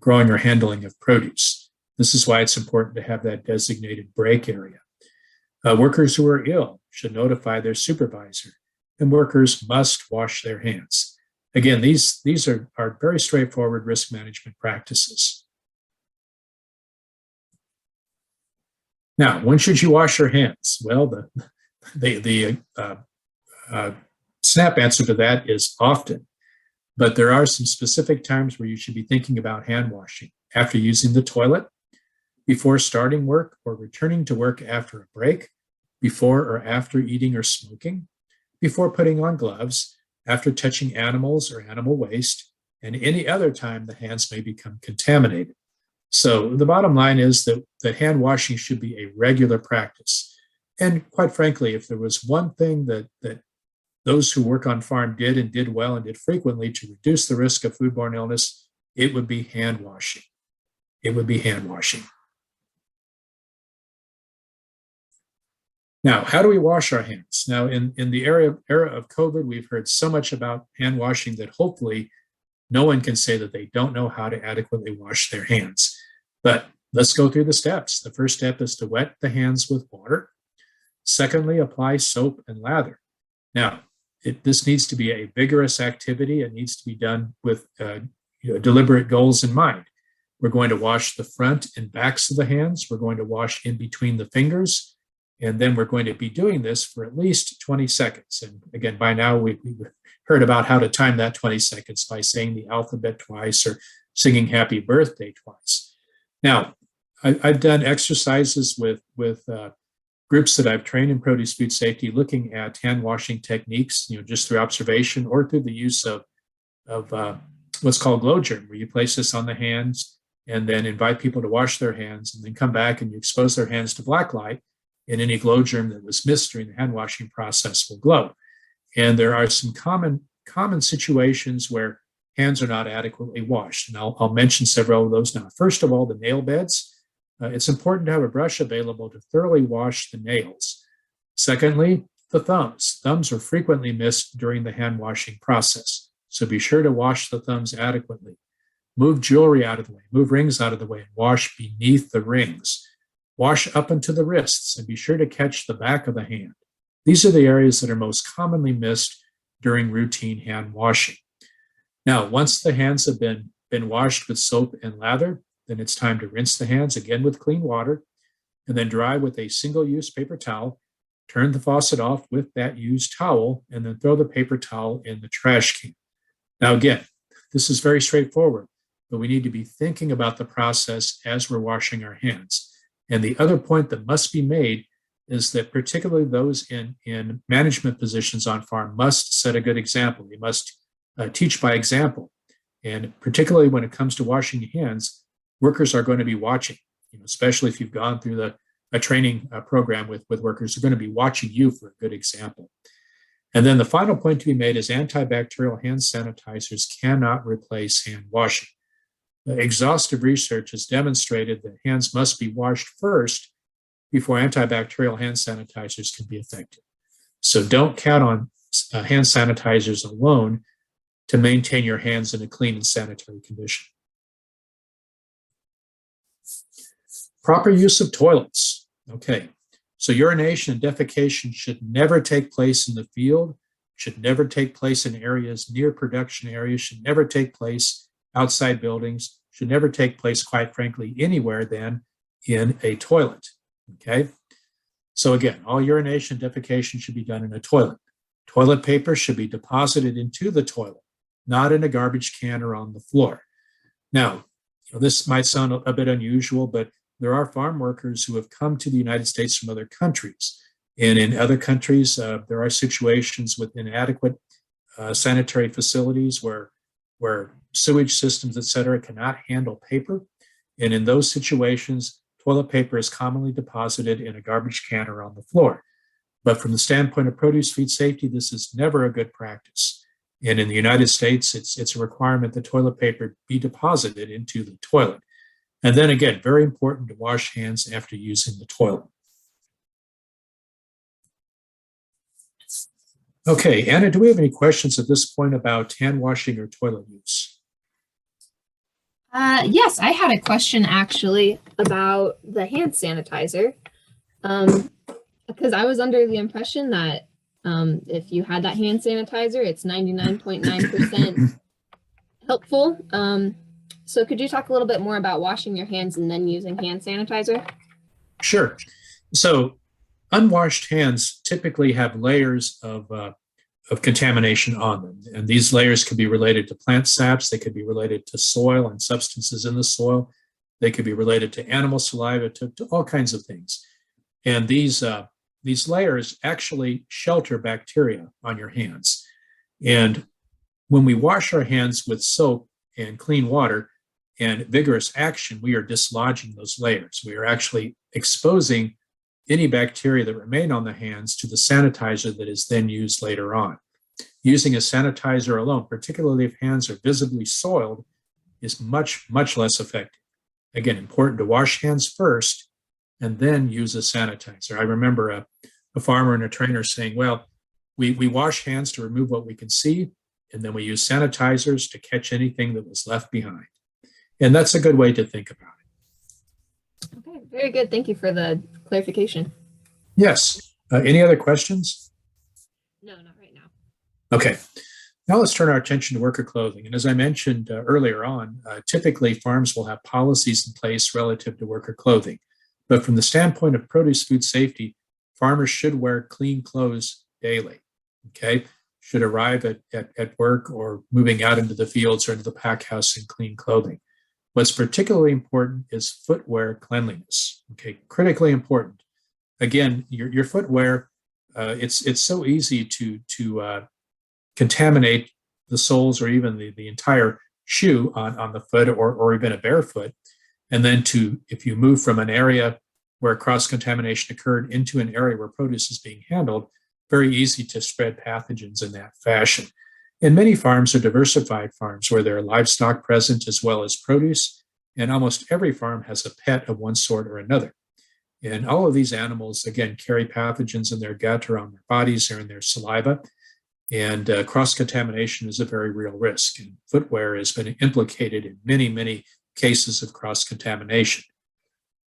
[SPEAKER 2] growing or handling of produce. This is why it's important to have that designated break area. Workers who are ill should notify their supervisor, and workers must wash their hands. Again, these are very straightforward risk management practices. Now, when should you wash your hands? Well, the snap answer to that is often, but there are some specific times where you should be thinking about hand washing: after using the toilet, before starting work or returning to work after a break, before or after eating or smoking, before putting on gloves, after touching animals or animal waste, and any other time the hands may become contaminated. So the bottom line is that hand washing should be a regular practice. And quite frankly, if there was one thing that those who work on farm did and did well and did frequently to reduce the risk of foodborne illness, it would be hand washing. It would be hand washing. Now, how do we wash our hands? Now, in the era of COVID, we've heard so much about hand washing that hopefully no one can say that they don't know how to adequately wash their hands. But let's go through the steps. The first step is to wet the hands with water. Secondly, apply soap and lather. Now, this needs to be a vigorous activity. It needs to be done with deliberate goals in mind. We're going to wash the front and backs of the hands. We're going to wash in between the fingers. And then we're going to be doing this for at least 20 seconds. And again, by now we've heard about how to time that 20 seconds by saying the alphabet twice or singing happy birthday twice. Now, I've done exercises with groups that I've trained in produce food safety looking at hand washing techniques, just through observation or through the use of what's called glow germ, where you place this on the hands and then invite people to wash their hands and then come back and you expose their hands to black light, and any glow germ that was missed during the hand washing process will glow. And there are some common situations where hands are not adequately washed. And I'll mention several of those now. First of all, the nail beds. It's important to have a brush available to thoroughly wash the nails. Secondly, the thumbs. Thumbs are frequently missed during the hand washing process. So be sure to wash the thumbs adequately. Move jewelry out of the way, move rings out of the way, and wash beneath the rings. Wash up into the wrists and be sure to catch the back of the hand. These are the areas that are most commonly missed during routine hand washing. Now, once the hands have been washed with soap and lather, then it's time to rinse the hands again with clean water and then dry with a single-use paper towel. Turn the faucet off with that used towel and then throw the paper towel in the trash can. Now, again, this is very straightforward, but we need to be thinking about the process as we're washing our hands. And the other point that must be made is that particularly those in management positions on farm must set a good example. They must teach by example. And particularly when it comes to washing your hands, workers are going to be watching, especially if you've gone through a training program with workers. They're going to be watching you for a good example. And then the final point to be made is antibacterial hand sanitizers cannot replace hand washing. Exhaustive research has demonstrated that hands must be washed first before antibacterial hand sanitizers can be effective. So don't count on hand sanitizers alone to maintain your hands in a clean and sanitary condition. Proper use of toilets. Okay, so urination and defecation should never take place in the field, should never take place in areas near production areas, should never take place outside buildings, should never take place, quite frankly, anywhere than in a toilet, okay? So again, all urination and defecation should be done in a toilet. Toilet paper should be deposited into the toilet, not in a garbage can or on the floor. Now, this might sound a bit unusual, but there are farm workers who have come to the United States from other countries. And in other countries, there are situations with inadequate sanitary facilities where sewage systems, et cetera, cannot handle paper. And in those situations, toilet paper is commonly deposited in a garbage can or on the floor. But from the standpoint of produce feed safety, this is never a good practice. And in the United States, it's a requirement that toilet paper be deposited into the toilet. And then again, very important to wash hands after using the toilet. Okay, Anna, do we have any questions at this point about hand washing or toilet use?
[SPEAKER 1] Yes, I had a question actually about the hand sanitizer. Because I was under the impression that if you had that hand sanitizer, it's 99.9% helpful. So could you talk a little bit more about washing your hands and then using hand sanitizer?
[SPEAKER 2] Sure. So unwashed hands typically have layers of contamination on them. And these layers could be related to plant saps. They could be related to soil and substances in the soil. They could be related to animal saliva, to all kinds of things. And these layers actually shelter bacteria on your hands. And when we wash our hands with soap and clean water and vigorous action, we are dislodging those layers. We are actually exposing any bacteria that remain on the hands to the sanitizer that is then used later on. Using a sanitizer alone, particularly if hands are visibly soiled, is much, much less effective. Again, important to wash hands first and then use a sanitizer. I remember a farmer and a trainer saying, well, we wash hands to remove what we can see, and then we use sanitizers to catch anything that was left behind. And that's a good way to think about it.
[SPEAKER 1] Okay, very good. Thank you for the clarification.
[SPEAKER 2] Yes. Any other questions?
[SPEAKER 1] No, not right now.
[SPEAKER 2] Okay. Now let's turn our attention to worker clothing. And as I mentioned earlier on, typically farms will have policies in place relative to worker clothing. But from the standpoint of produce food safety, farmers should wear clean clothes daily, okay? Should arrive at work or moving out into the fields or into the pack house in clean clothing. What's particularly important is footwear cleanliness, okay? Critically important. Again, your footwear, it's so easy to contaminate the soles or even the entire shoe on the foot or even a barefoot. And then if you move from an area where cross-contamination occurred into an area where produce is being handled, very easy to spread pathogens in that fashion. And many farms are diversified farms where there are livestock present as well as produce, and almost every farm has a pet of one sort or another. And all of these animals, again, carry pathogens in their gut or on their bodies or in their saliva, and cross-contamination is a very real risk. And footwear has been implicated in many, many cases of cross-contamination.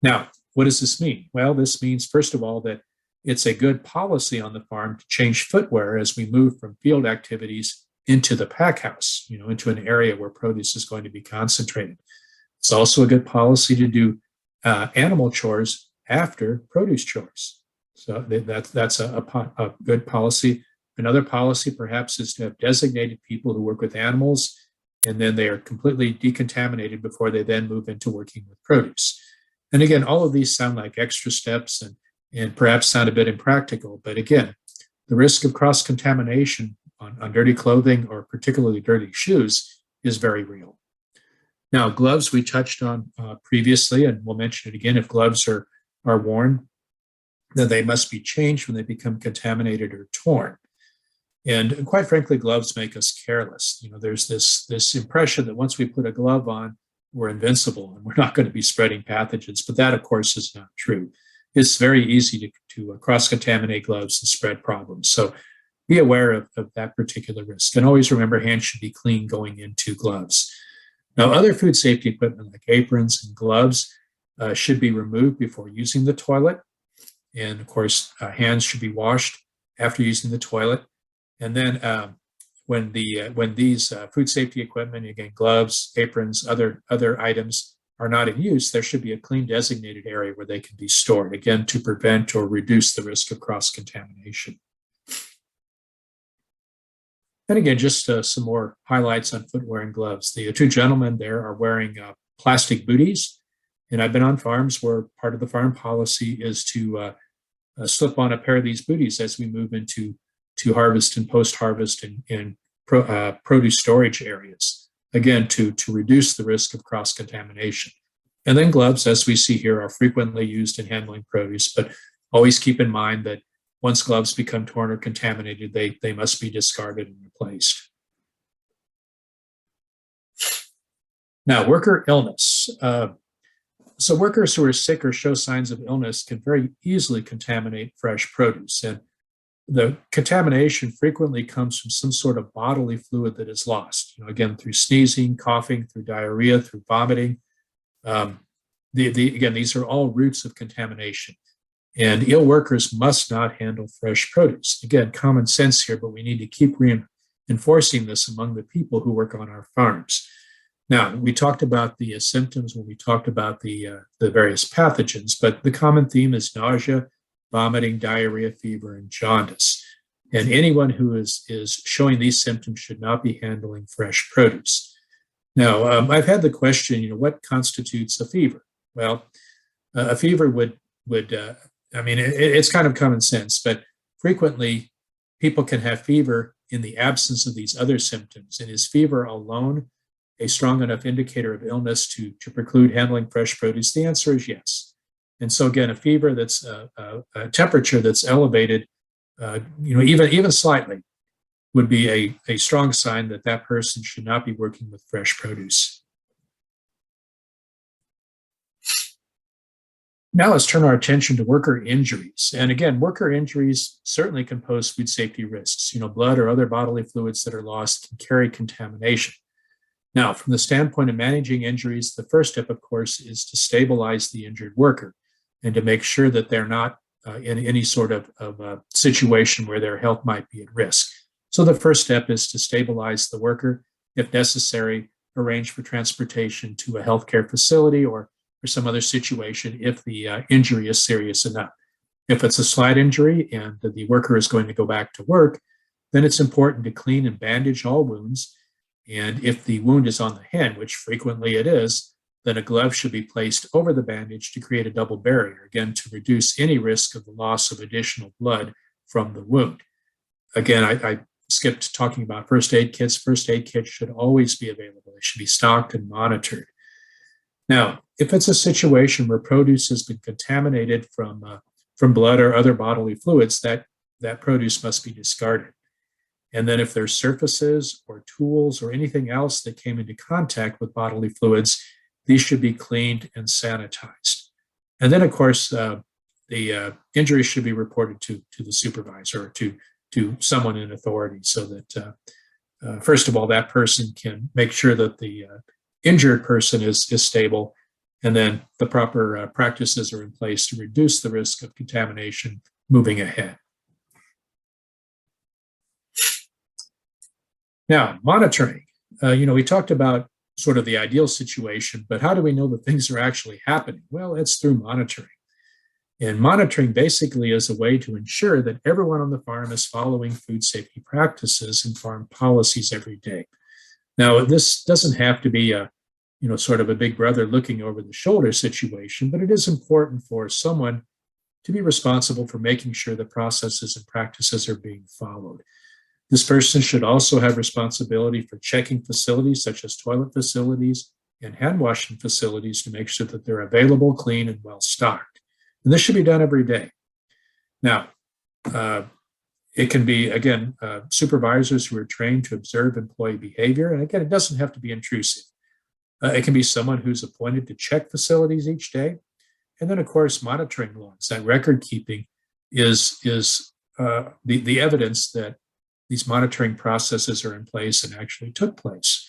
[SPEAKER 2] Now, what does this mean? Well, this means, first of all, that it's a good policy on the farm to change footwear as we move from field activities into the pack house, into an area where produce is going to be concentrated. It's also a good policy to do animal chores after produce chores. So that's a good policy. Another policy perhaps is to have designated people who work with animals, and then they are completely decontaminated before they then move into working with produce. And again, all of these sound like extra steps and perhaps sound a bit impractical, but again, the risk of cross-contamination on dirty clothing or particularly dirty shoes is very real. Now, gloves we touched on previously, and we'll mention it again. If gloves are worn, then they must be changed when they become contaminated or torn. And quite frankly, gloves make us careless. There's this impression that once we put a glove on, we're invincible and we're not going to be spreading pathogens. But that, of course, is not true. It's very easy to cross-contaminate gloves and spread problems. So be aware of that particular risk. And always remember, hands should be clean going into gloves. Now, other food safety equipment like aprons and gloves should be removed before using the toilet. And of course, hands should be washed after using the toilet. And then when these food safety equipment, again, gloves, aprons, other items are not in use, there should be a clean designated area where they can be stored, again, to prevent or reduce the risk of cross-contamination. And again, just some more highlights on footwear and gloves. The two gentlemen there are wearing plastic booties. And I've been on farms where part of the farm policy is to slip on a pair of these booties as we move into harvest and post-harvest and produce storage areas, again, to reduce the risk of cross-contamination. And then gloves, as we see here, are frequently used in handling produce, but always keep in mind that once gloves become torn or contaminated, they must be discarded and replaced. Now, worker illness. So workers who are sick or show signs of illness can very easily contaminate fresh produce. And the contamination frequently comes from some sort of bodily fluid that is lost, again, through sneezing, coughing, through diarrhea, through vomiting. Again, these are all roots of contamination. And ill workers must not handle fresh produce. Again, common sense here, but we need to keep reinforcing this among the people who work on our farms. Now, we talked about the symptoms when we talked about the various pathogens, but the common theme is nausea, vomiting, diarrhea, fever, and jaundice. And anyone who is showing these symptoms should not be handling fresh produce. Now, I've had the question, what constitutes a fever? Well, a fever it's kind of common sense, but frequently people can have fever in the absence of these other symptoms. And is fever alone a strong enough indicator of illness to preclude handling fresh produce? The answer is yes. And so again, a fever that's a temperature that's elevated, even slightly, would be a strong sign that that person should not be working with fresh produce. Now let's turn our attention to worker injuries. And again, worker injuries certainly can pose food safety risks. Blood or other bodily fluids that are lost can carry contamination. Now, from the standpoint of managing injuries, the first step, of course, is to stabilize the injured worker and to make sure that they're not in any sort of situation where their health might be at risk. So the first step is to stabilize the worker. If necessary, arrange for transportation to a healthcare facility or some other situation if the injury is serious enough. If it's a slight injury and the worker is going to go back to work, then it's important to clean and bandage all wounds. And if the wound is on the hand, which frequently it is, then a glove should be placed over the bandage to create a double barrier, again, to reduce any risk of the loss of additional blood from the wound. Again, I skipped talking about first aid kits. First aid kits should always be available. They should be stocked and monitored. Now, if it's a situation where produce has been contaminated from blood or other bodily fluids, that produce must be discarded. And then if there's surfaces or tools or anything else that came into contact with bodily fluids, these should be cleaned and sanitized. And then, of course, the injury should be reported to the supervisor or to someone in authority so that, first of all, that person can make sure that the injured person is stable, and then the proper practices are in place to reduce the risk of contamination moving ahead. Now, monitoring. We talked about sort of the ideal situation, but how do we know that things are actually happening? Well, it's through monitoring. And monitoring basically is a way to ensure that everyone on the farm is following food safety practices and farm policies every day. Now, this doesn't have to be sort of a big brother looking over the shoulder situation, but it is important for someone to be responsible for making sure the processes and practices are being followed. This person should also have responsibility for checking facilities such as toilet facilities and hand washing facilities to make sure that they're available, clean, and well stocked. And this should be done every day. Now, it can be, again, supervisors who are trained to observe employee behavior. And again, it doesn't have to be intrusive. It can be someone who's appointed to check facilities each day. And then, of course, monitoring logs. That record keeping is the evidence that these monitoring processes are in place and actually took place.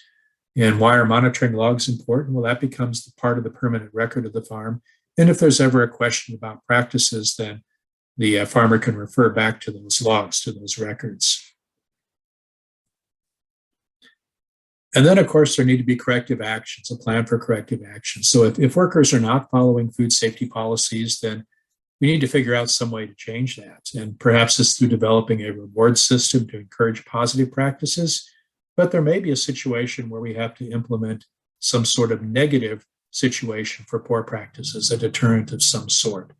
[SPEAKER 2] And why are monitoring logs important? Well, that becomes the part of the permanent record of the farm. And if there's ever a question about practices, then the farmer can refer back to those logs, to those records. And then, of course, there need to be corrective actions, a plan for corrective action. So if workers are not following food safety policies, then we need to figure out some way to change that. And perhaps it's through developing a reward system to encourage positive practices. But there may be a situation where we have to implement some sort of negative situation for poor practices, a deterrent of some sort.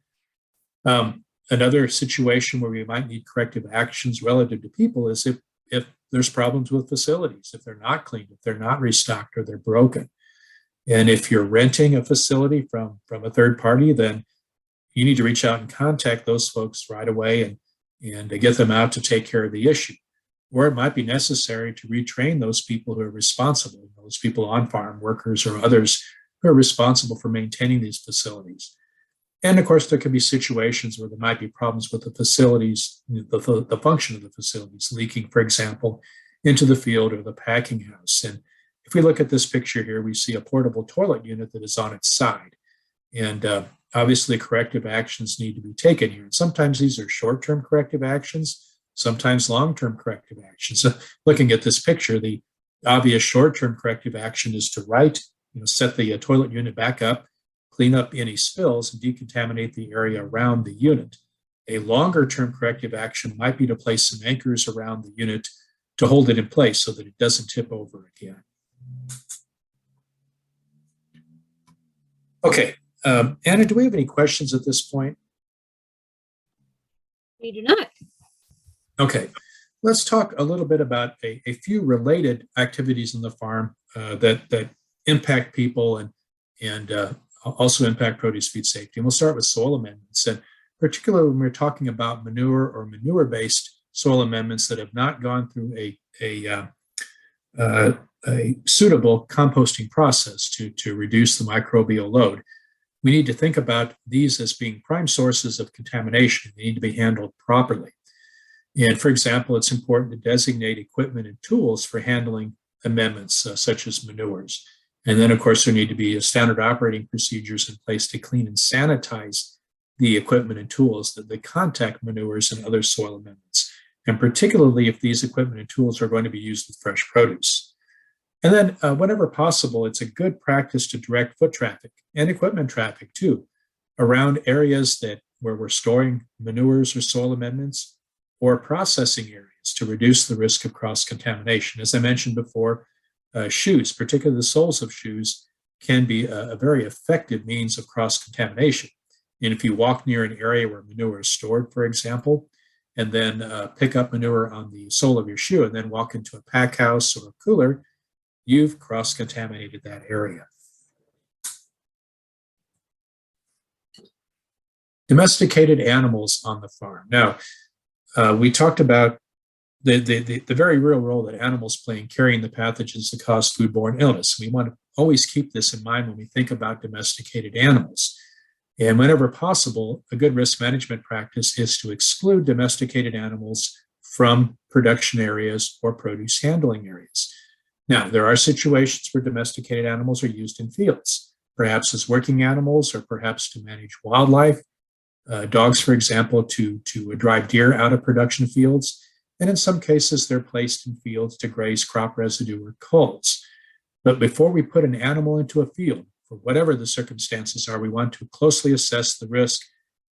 [SPEAKER 2] Another situation where we might need corrective actions relative to people is if there's problems with facilities, if they're not cleaned, if they're not restocked, or they're broken. And if you're renting a facility from a third party, then you need to reach out and contact those folks right away and get them out to take care of the issue. or it might be necessary to retrain those people who are responsible, those people on farm, workers or others who are responsible for maintaining these facilities. And of course, there could be situations where there might be problems with the facilities, the function of the facilities, leaking, for example, into the field or the packing house. And if we look at this picture here, we see a portable toilet unit that is on its side. And obviously, corrective actions need to be taken here. And sometimes these are short-term corrective actions, sometimes long-term corrective actions. So looking at this picture, the obvious short-term corrective action is to set the toilet unit back up, clean up any spills, and decontaminate the area around the unit. A longer-term corrective action might be to place some anchors around the unit to hold it in place so that it doesn't tip over again. Okay, Anna, do we have any questions at this point?
[SPEAKER 1] We do not.
[SPEAKER 2] Okay, let's talk a little bit about a few related activities in the farm that impact people and also impact produce food safety. And we'll start with soil amendments. And particularly when we're talking about manure or manure-based soil amendments that have not gone through a suitable composting process to reduce the microbial load, we need to think about these as being prime sources of contamination. They need to be handled properly. And for example, it's important to designate equipment and tools for handling amendments such as manures. And then, of course, there need to be standard operating procedures in place to clean and sanitize the equipment and tools that contact manures and other soil amendments, and particularly if these equipment and tools are going to be used with fresh produce. And then, whenever possible, it's a good practice to direct foot traffic and equipment traffic, too, around areas where we're storing manures or soil amendments or processing areas to reduce the risk of cross-contamination. As I mentioned before, shoes, particularly the soles of shoes, can be a very effective means of cross-contamination. And if you walk near an area where manure is stored, for example, and then pick up manure on the sole of your shoe and then walk into a pack house or a cooler, you've cross-contaminated that area. Domesticated animals on the farm. Now, we talked about the very real role that animals play in carrying the pathogens that cause foodborne illness. We want to always keep this in mind when we think about domesticated animals. And whenever possible, a good risk management practice is to exclude domesticated animals from production areas or produce handling areas. Now, there are situations where domesticated animals are used in fields, perhaps as working animals or perhaps to manage wildlife. Dogs, for example, to drive deer out of production fields. And in some cases, they're placed in fields to graze crop residue or culls. But before we put an animal into a field, for whatever the circumstances are, we want to closely assess the risk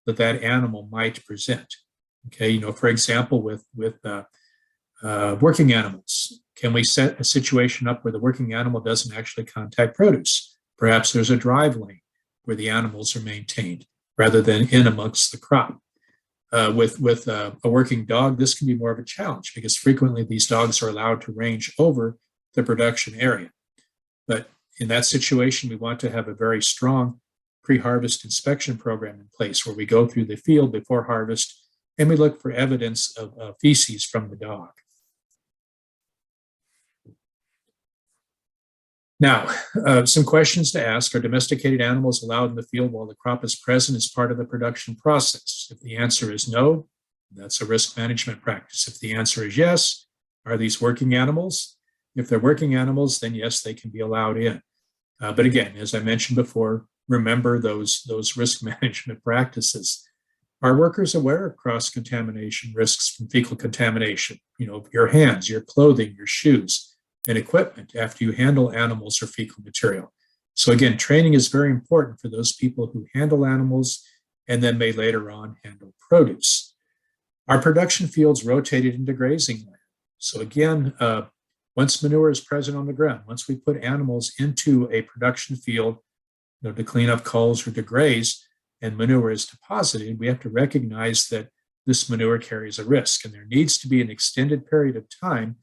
[SPEAKER 2] that animal might present. Okay, for example, with working animals, can we set a situation up where the working animal doesn't actually contact produce? Perhaps there's a drive lane where the animals are maintained rather than in amongst the crop. With a working dog, this can be more of a challenge because frequently these dogs are allowed to range over the production area. But in that situation, we want to have a very strong pre-harvest inspection program in place where we go through the field before harvest and we look for evidence of feces from the dog. Now, some questions to ask. Are domesticated animals allowed in the field while the crop is present as part of the production process? If the answer is no, that's a risk management practice. If the answer is yes, are these working animals? If they're working animals, then yes, they can be allowed in. But again, as I mentioned before, remember those risk management practices. Are workers aware of cross-contamination risks from fecal contamination? Your hands, your clothing, your shoes, and equipment after you handle animals or fecal material. So again, training is very important for those people who handle animals and then may later on handle produce. Are production fields rotated into grazing land? So again, once manure is present on the ground, once we put animals into a production field to clean up culls or to graze, and manure is deposited, we have to recognize that this manure carries a risk, and there needs to be an extended period of time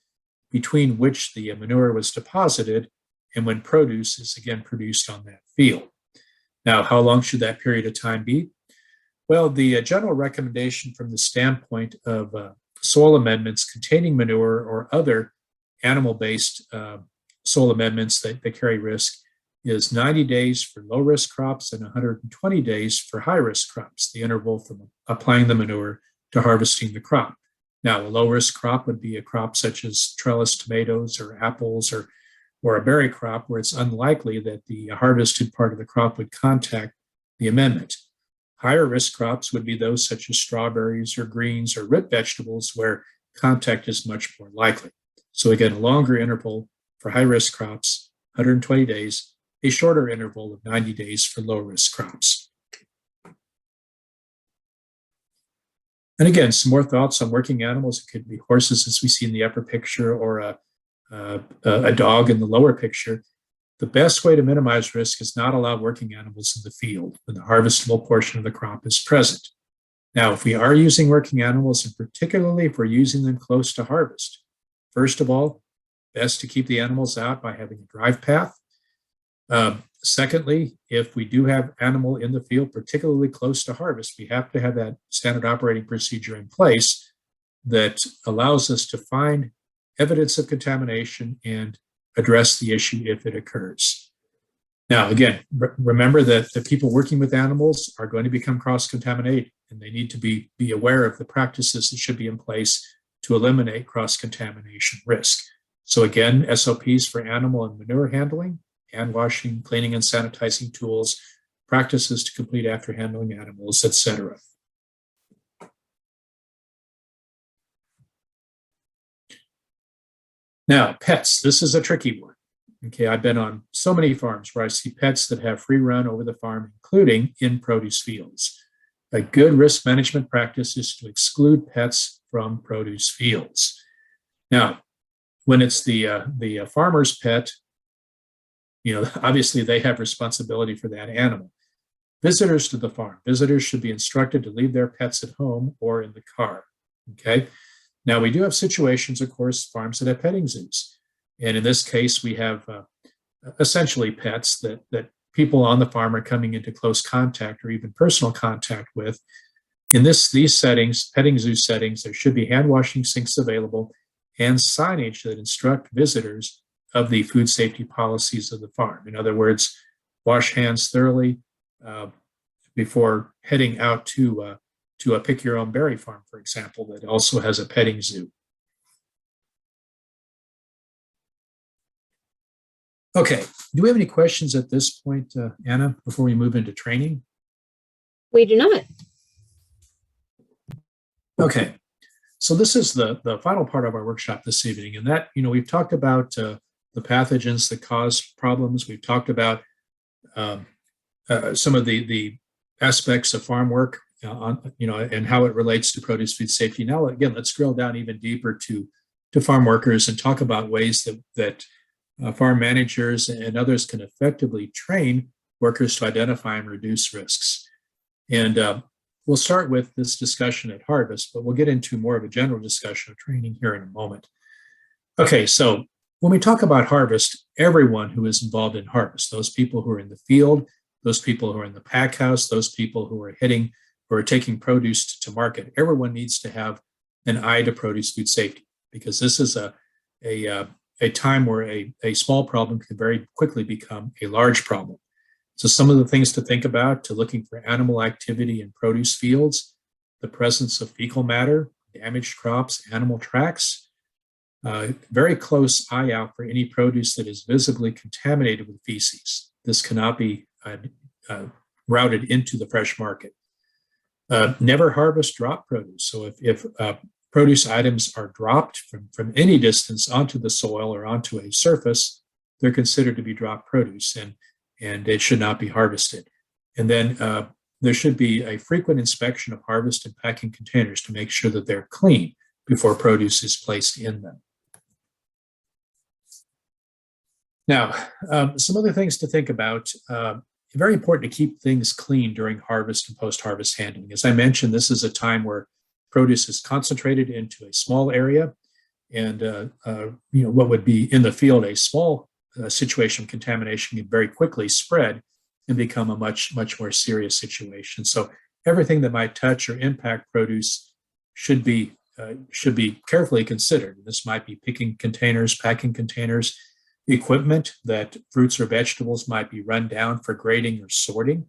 [SPEAKER 2] between which the manure was deposited and when produce is again produced on that field. Now, how long should that period of time be? Well, the general recommendation from the standpoint of soil amendments containing manure or other animal-based soil amendments that carry risk is 90 days for low-risk crops and 120 days for high-risk crops, the interval from applying the manure to harvesting the crop. Now, a low-risk crop would be a crop such as trellis tomatoes or apples or a berry crop where it's unlikely that the harvested part of the crop would contact the amendment. Higher risk crops would be those such as strawberries or greens or root vegetables where contact is much more likely. So again, a longer interval for high-risk crops, 120 days, a shorter interval of 90 days for low-risk crops. And again, some more thoughts on working animals. It could be horses, as we see in the upper picture, or a dog in the lower picture. The best way to minimize risk is not allow working animals in the field when the harvestable portion of the crop is present. Now, if we are using working animals, and particularly if we're using them close to harvest, first of all, best to keep the animals out by having a drive path. Secondly, if we do have animal in the field, particularly close to harvest, we have to have that standard operating procedure in place that allows us to find evidence of contamination and address the issue if it occurs. Now, again, remember that the people working with animals are going to become cross-contaminated, and they need to be aware of the practices that should be in place to eliminate cross-contamination risk. So again, SOPs for animal and manure handling, hand washing, cleaning and sanitizing tools, practices to complete after handling animals, etc. Now, pets, this is a tricky one. Okay, I've been on so many farms where I see pets that have free run over the farm, including in produce fields. A good risk management practice is to exclude pets from produce fields. Now, when it's the farmer's pet, obviously they have responsibility for that animal. Visitors to the farm, visitors should be instructed to leave their pets at home or in the car, okay? Now, we do have situations, of course, farms that have petting zoos. And in this case, we have essentially pets that people on the farm are coming into close contact or even personal contact with. In these settings, petting zoo settings, there should be hand washing sinks available and signage that instruct visitors of the food safety policies of the farm. In other words, wash hands thoroughly before heading out to a pick your own berry farm, for example, that also has a petting zoo. Okay, do we have any questions at this point, Anna, before we move into training?
[SPEAKER 1] We do not.
[SPEAKER 2] Okay, so this is the final part of our workshop this evening, and that, we've talked about the pathogens that cause problems. We've talked about some of the aspects of farm work, and how it relates to produce food safety. Now, again, let's drill down even deeper to farm workers and talk about ways that farm managers and others can effectively train workers to identify and reduce risks. And we'll start with this discussion at harvest, but we'll get into more of a general discussion of training here in a moment. Okay, so when we talk about harvest, everyone who is involved in harvest, those people who are in the field, those people who are in the pack house, those people who are taking produce to market, everyone needs to have an eye to produce food safety, because this is a time where a small problem can very quickly become a large problem. So some of the things to think about, to looking for animal activity in produce fields, the presence of fecal matter, damaged crops, animal tracks, very close eye out for any produce that is visibly contaminated with feces. This cannot be routed into the fresh market. Never harvest drop produce. So if produce items are dropped from any distance onto the soil or onto a surface, they're considered to be drop produce, and it should not be harvested. And then there should be a frequent inspection of harvest and packing containers to make sure that they're clean before produce is placed in them. Now, some other things to think about. Very important to keep things clean during harvest and post-harvest handling. As I mentioned, this is a time where produce is concentrated into a small area, and what would be in the field a small situation of contamination can very quickly spread and become a much more serious situation. So everything that might touch or impact produce should be should be carefully considered. This might be picking containers, packing containers, equipment that fruits or vegetables might be run down for grading or sorting,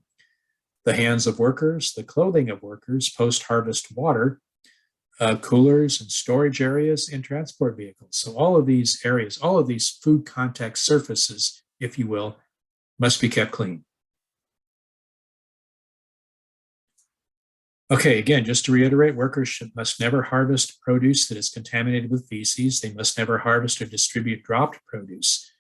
[SPEAKER 2] the hands of workers, the clothing of workers, post-harvest water, coolers and storage areas, and transport vehicles. So all of these areas, all of these food contact surfaces, if you will, must be kept clean. Okay, again, just to reiterate, workers must never harvest produce that is contaminated with feces. They must never harvest or distribute dropped produce.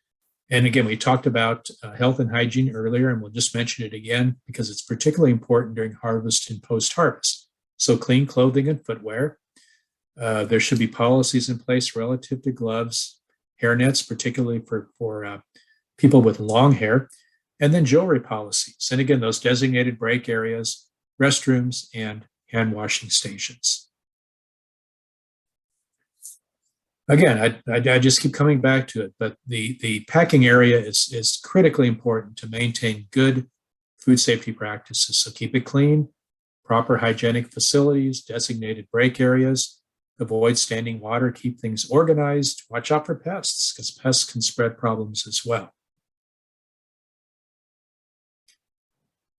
[SPEAKER 2] And again, we talked about health and hygiene earlier, and we'll just mention it again because it's particularly important during harvest and post-harvest. So clean clothing and footwear. There should be policies in place relative to gloves, hairnets, particularly for people with long hair, and then jewelry policies. And again, those designated break areas, restrooms, and hand washing stations. Again, I just keep coming back to it, but the packing area is critically important to maintain good food safety practices. So keep it clean, proper hygienic facilities, designated break areas, avoid standing water, keep things organized, watch out for pests because pests can spread problems as well.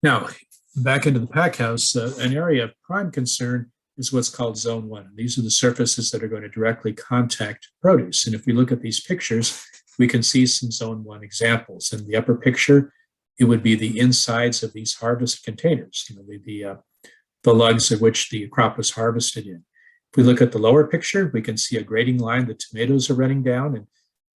[SPEAKER 2] Now, back into the pack house, an area of prime concern is what's called Zone 1. These are the surfaces that are going to directly contact produce. And if we look at these pictures, we can see some Zone 1 examples. In the upper picture, it would be the insides of these harvest containers, the lugs of which the crop was harvested in. If we look at the lower picture, we can see a grading line the tomatoes are running down.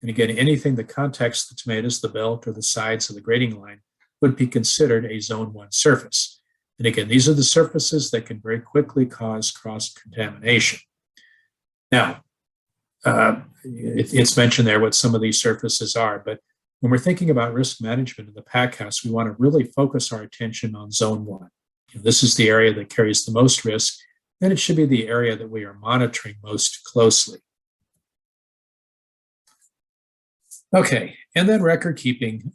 [SPEAKER 2] And again, anything that contacts the tomatoes, the belt or the sides of the grading line, would be considered a Zone 1 surface. And again, these are the surfaces that can very quickly cause cross-contamination. Now, it's mentioned there what some of these surfaces are, but when we're thinking about risk management in the pack house, we want to really focus our attention on Zone 1. This is the area that carries the most risk, and it should be the area that we are monitoring most closely. Okay, and then record keeping.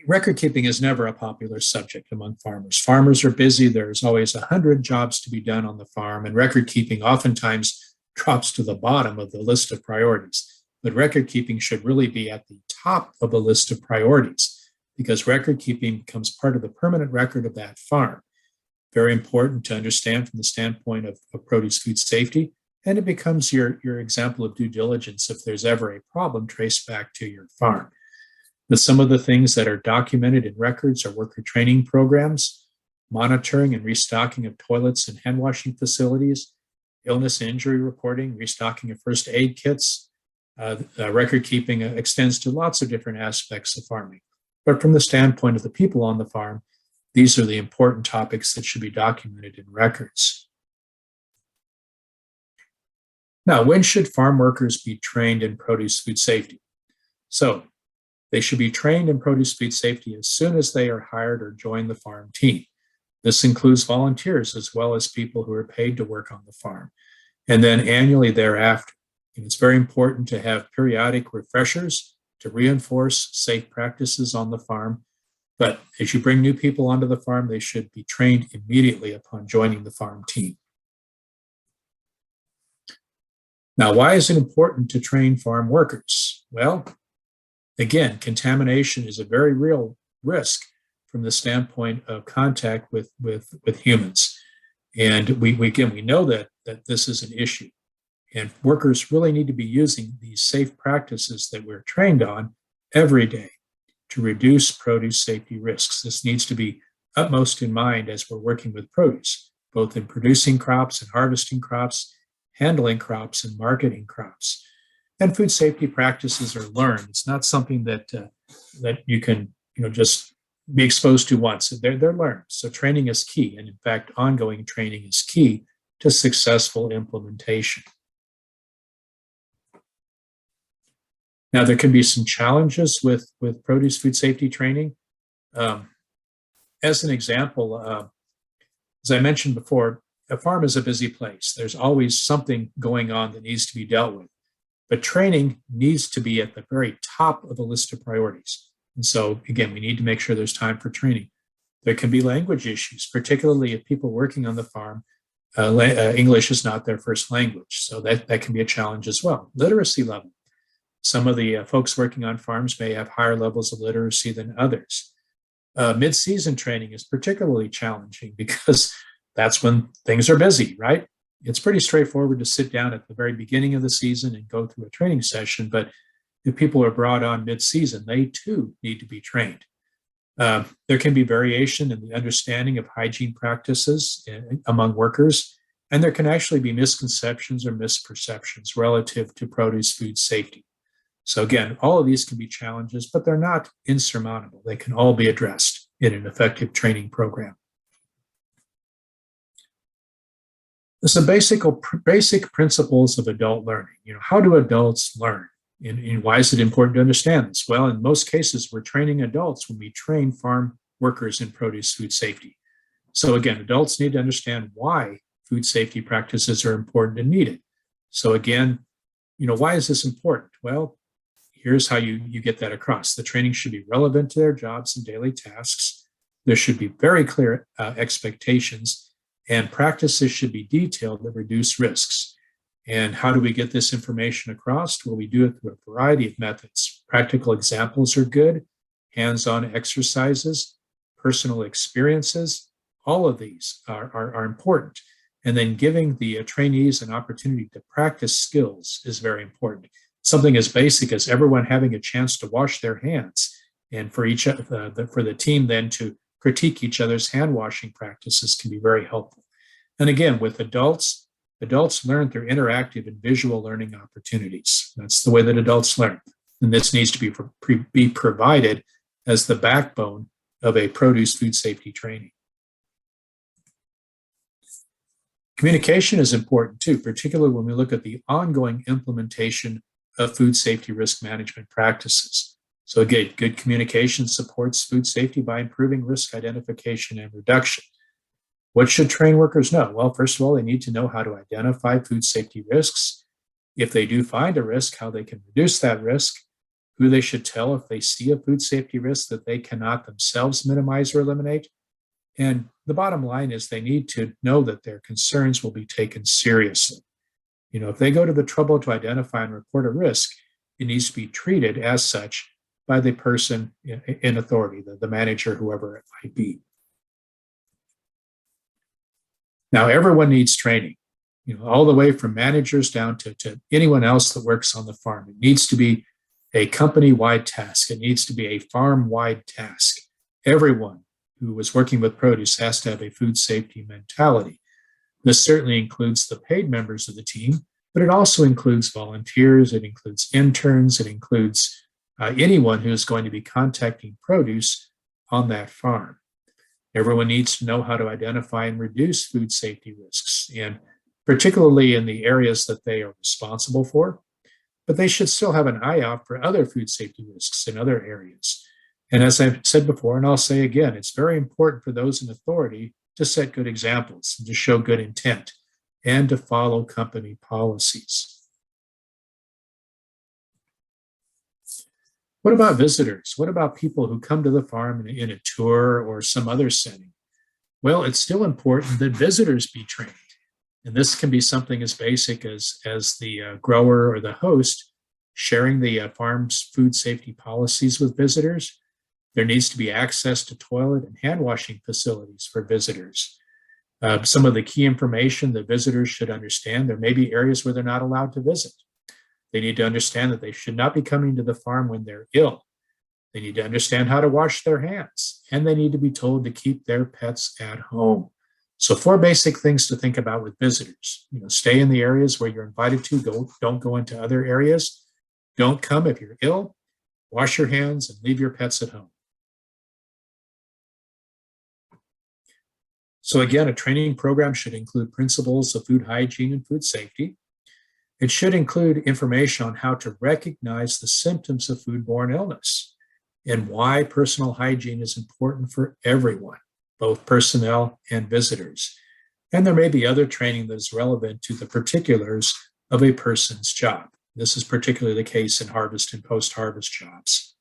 [SPEAKER 2] Record keeping is never a popular subject among farmers. Farmers are busy. There's always 100 jobs to be done on the farm, and record keeping oftentimes drops to the bottom of the list of priorities. But record keeping should really be at the top of the list of priorities because record keeping becomes part of the permanent record of that farm. Very important to understand from the standpoint of produce food safety, and it becomes your example of due diligence if there's ever a problem traced back to your farm. But some of the things that are documented in records are worker training programs, monitoring and restocking of toilets and hand washing facilities, illness and injury reporting, restocking of first aid kits. Record keeping extends to lots of different aspects of farming. But from the standpoint of the people on the farm, these are the important topics that should be documented in records. Now, when should farm workers be trained in produce food safety? So, they should be trained in produce food safety as soon as they are hired or join the farm team. This includes volunteers as well as people who are paid to work on the farm, and then annually thereafter. And it's very important to have periodic refreshers to reinforce safe practices on the farm. But as you bring new people onto the farm, they should be trained immediately upon joining the farm team. Now, why is it important to train farm workers? Well, again, contamination is a very real risk from the standpoint of contact with humans. And we know that this is an issue. And workers really need to be using these safe practices that we're trained on every day to reduce produce safety risks. This needs to be utmost in mind as we're working with produce, both in producing crops and harvesting crops, handling crops and marketing crops. And food safety practices are learned. It's not something that you can just be exposed to once. They're learned. So training is key. And in fact, ongoing training is key to successful implementation. Now, there can be some challenges with produce food safety training. As an example, as I mentioned before, a farm is a busy place. There's always something going on that needs to be dealt with. But training needs to be at the very top of the list of priorities. And so, again, we need to make sure there's time for training. There can be language issues, particularly if people working on the farm English is not their first language, so that can be a challenge as well. Literacy level. Some of the folks working on farms may have higher levels of literacy than others. Mid-season training is particularly challenging because that's when things are busy, right? It's pretty straightforward to sit down at the very beginning of the season and go through a training session, but if people are brought on mid-season, they too need to be trained. There can be variation in the understanding of hygiene practices among workers, and there can actually be misconceptions or misperceptions relative to produce food safety. So again, all of these can be challenges, but they're not insurmountable. They can all be addressed in an effective training program. Some basic principles of adult learning. How do adults learn? And why is it important to understand this? Well, in most cases, we're training adults when we train farm workers in produce food safety. So again, adults need to understand why food safety practices are important and needed. So again, why is this important? Well, here's how you get that across. The training should be relevant to their jobs and daily tasks. There should be very clear expectations, and practices should be detailed that reduce risks. And how do we get this information across? Well, we do it through a variety of methods. Practical examples are good, hands-on exercises, personal experiences. All of these are important. And then giving the trainees an opportunity to practice skills is very important. Something as basic as everyone having a chance to wash their hands, and for the team then to critique each other's hand washing practices can be very helpful. And again, with adults learn through interactive and visual learning opportunities. That's the way that adults learn. And this needs to be provided as the backbone of a produce food safety training. Communication is important too, particularly when we look at the ongoing implementation of food safety risk management practices. So again, good communication supports food safety by improving risk identification and reduction. What should trained workers know? Well, first of all, they need to know how to identify food safety risks. If they do find a risk, how they can reduce that risk, who they should tell if they see a food safety risk that they cannot themselves minimize or eliminate. And the bottom line is they need to know that their concerns will be taken seriously. If they go to the trouble to identify and report a risk, it needs to be treated as such by the person in authority, the manager, whoever it might be. Now, everyone needs training, all the way from managers down to anyone else that works on the farm. It needs to be a company-wide task. It needs to be a farm-wide task. Everyone who is working with produce has to have a food safety mentality. This certainly includes the paid members of the team, but it also includes volunteers, it includes interns, it includes anyone who is going to be contacting produce on that farm. Everyone needs to know how to identify and reduce food safety risks, and particularly in the areas that they are responsible for, but they should still have an eye out for other food safety risks in other areas. And as I've said before, and I'll say again, it's very important for those in authority to set good examples and to show good intent and to follow company policies. What about visitors? What about people who come to the farm in a tour or some other setting? Well, it's still important that visitors be trained. And this can be something as basic as the grower or the host sharing the farm's food safety policies with visitors. There needs to be access to toilet and hand washing facilities for visitors. Some of the key information that visitors should understand: there may be areas where they're not allowed to visit. They need to understand that they should not be coming to the farm when they're ill. They need to understand how to wash their hands, and they need to be told to keep their pets at home. So 4 basic things to think about with visitors. Stay in the areas where you're invited to. Don't go into other areas. Don't come if you're ill. Wash your hands and leave your pets at home. So again, a training program should include principles of food hygiene and food safety. It should include information on how to recognize the symptoms of foodborne illness and why personal hygiene is important for everyone, both personnel and visitors. And there may be other training that is relevant to the particulars of a person's job. This is particularly the case in harvest and post-harvest jobs.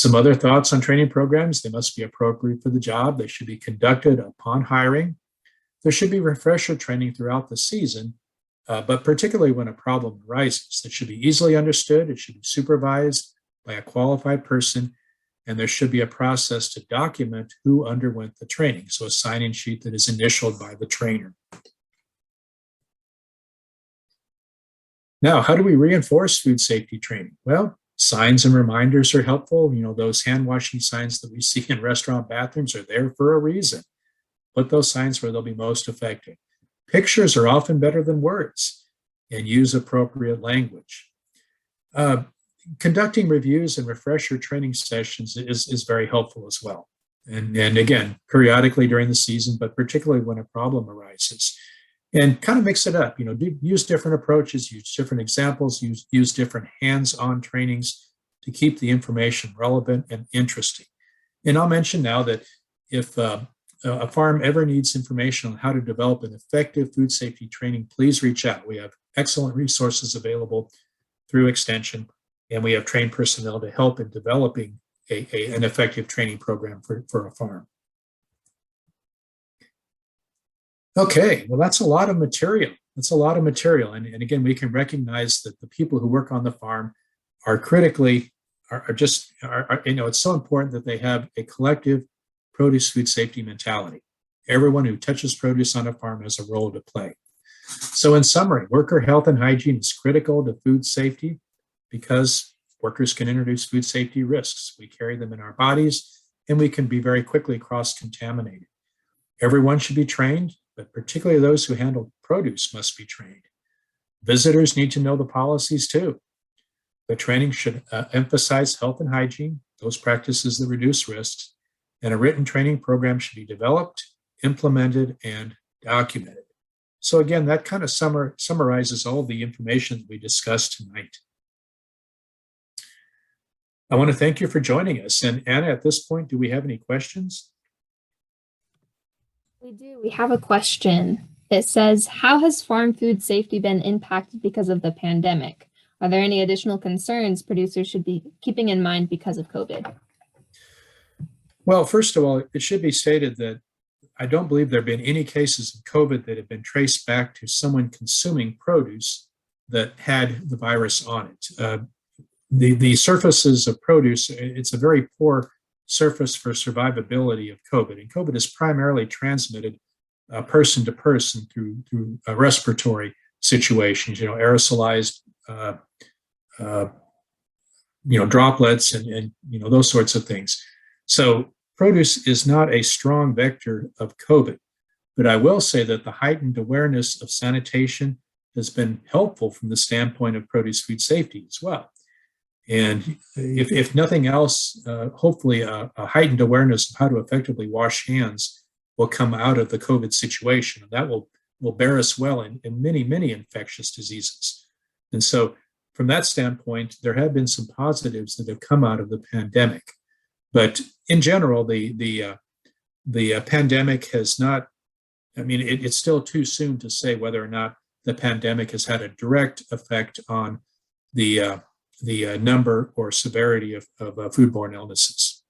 [SPEAKER 2] Some other thoughts on training programs: they must be appropriate for the job. They should be conducted upon hiring. There should be refresher training throughout the season, but particularly when a problem arises. It should be easily understood. It should be supervised by a qualified person, and there should be a process to document who underwent the training. So a sign-in sheet that is initialed by the trainer. Now, how do we reinforce food safety training? Well, signs and reminders are helpful. Those hand washing signs that we see in restaurant bathrooms are there for a reason. Put those signs where they'll be most effective. Pictures are often better than words, and use appropriate language. Conducting reviews and refresher training sessions is very helpful as well. And again, periodically during the season, but particularly when a problem arises. And kind of mix it up, use different approaches, use different examples, use different hands-on trainings to keep the information relevant and interesting. And I'll mention now that if a farm ever needs information on how to develop an effective food safety training, please reach out. We have excellent resources available through Extension, and we have trained personnel to help in developing an effective training program for a farm. Okay, well, that's a lot of material. That's a lot of material. And again, we can recognize that the people who work on the farm are critically, it's so important that they have a collective produce food safety mentality. Everyone who touches produce on a farm has a role to play. So in summary, worker health and hygiene is critical to food safety because workers can introduce food safety risks. We carry them in our bodies, and we can be very quickly cross-contaminated. Everyone should be trained, but particularly those who handle produce must be trained. Visitors need to know the policies too. The training should emphasize health and hygiene, those practices that reduce risks, and a written training program should be developed, implemented, and documented. So again, that kind of summarizes all the information that we discussed tonight. I want to thank you for joining us. And Anna, at this point, do we have any questions?
[SPEAKER 1] We do. We have a question. It says, how has farm food safety been impacted because of the pandemic? Are there any additional concerns producers should be keeping in mind because of COVID?
[SPEAKER 2] Well, first of all, it should be stated that I don't believe there have been any cases of COVID that have been traced back to someone consuming produce that had the virus on it. The surfaces of produce, it's a very poor surface for survivability of COVID. And COVID is primarily transmitted person to person through respiratory situations, aerosolized, droplets and those sorts of things. So produce is not a strong vector of COVID, but I will say that the heightened awareness of sanitation has been helpful from the standpoint of produce food safety as well. And if nothing else, hopefully a heightened awareness of how to effectively wash hands will come out of the COVID situation. And that will bear us well in many, many infectious diseases. And so from that standpoint, there have been some positives that have come out of the pandemic. But in general, the pandemic has not, it's still too soon to say whether or not the pandemic has had a direct effect on the number or severity of foodborne illnesses.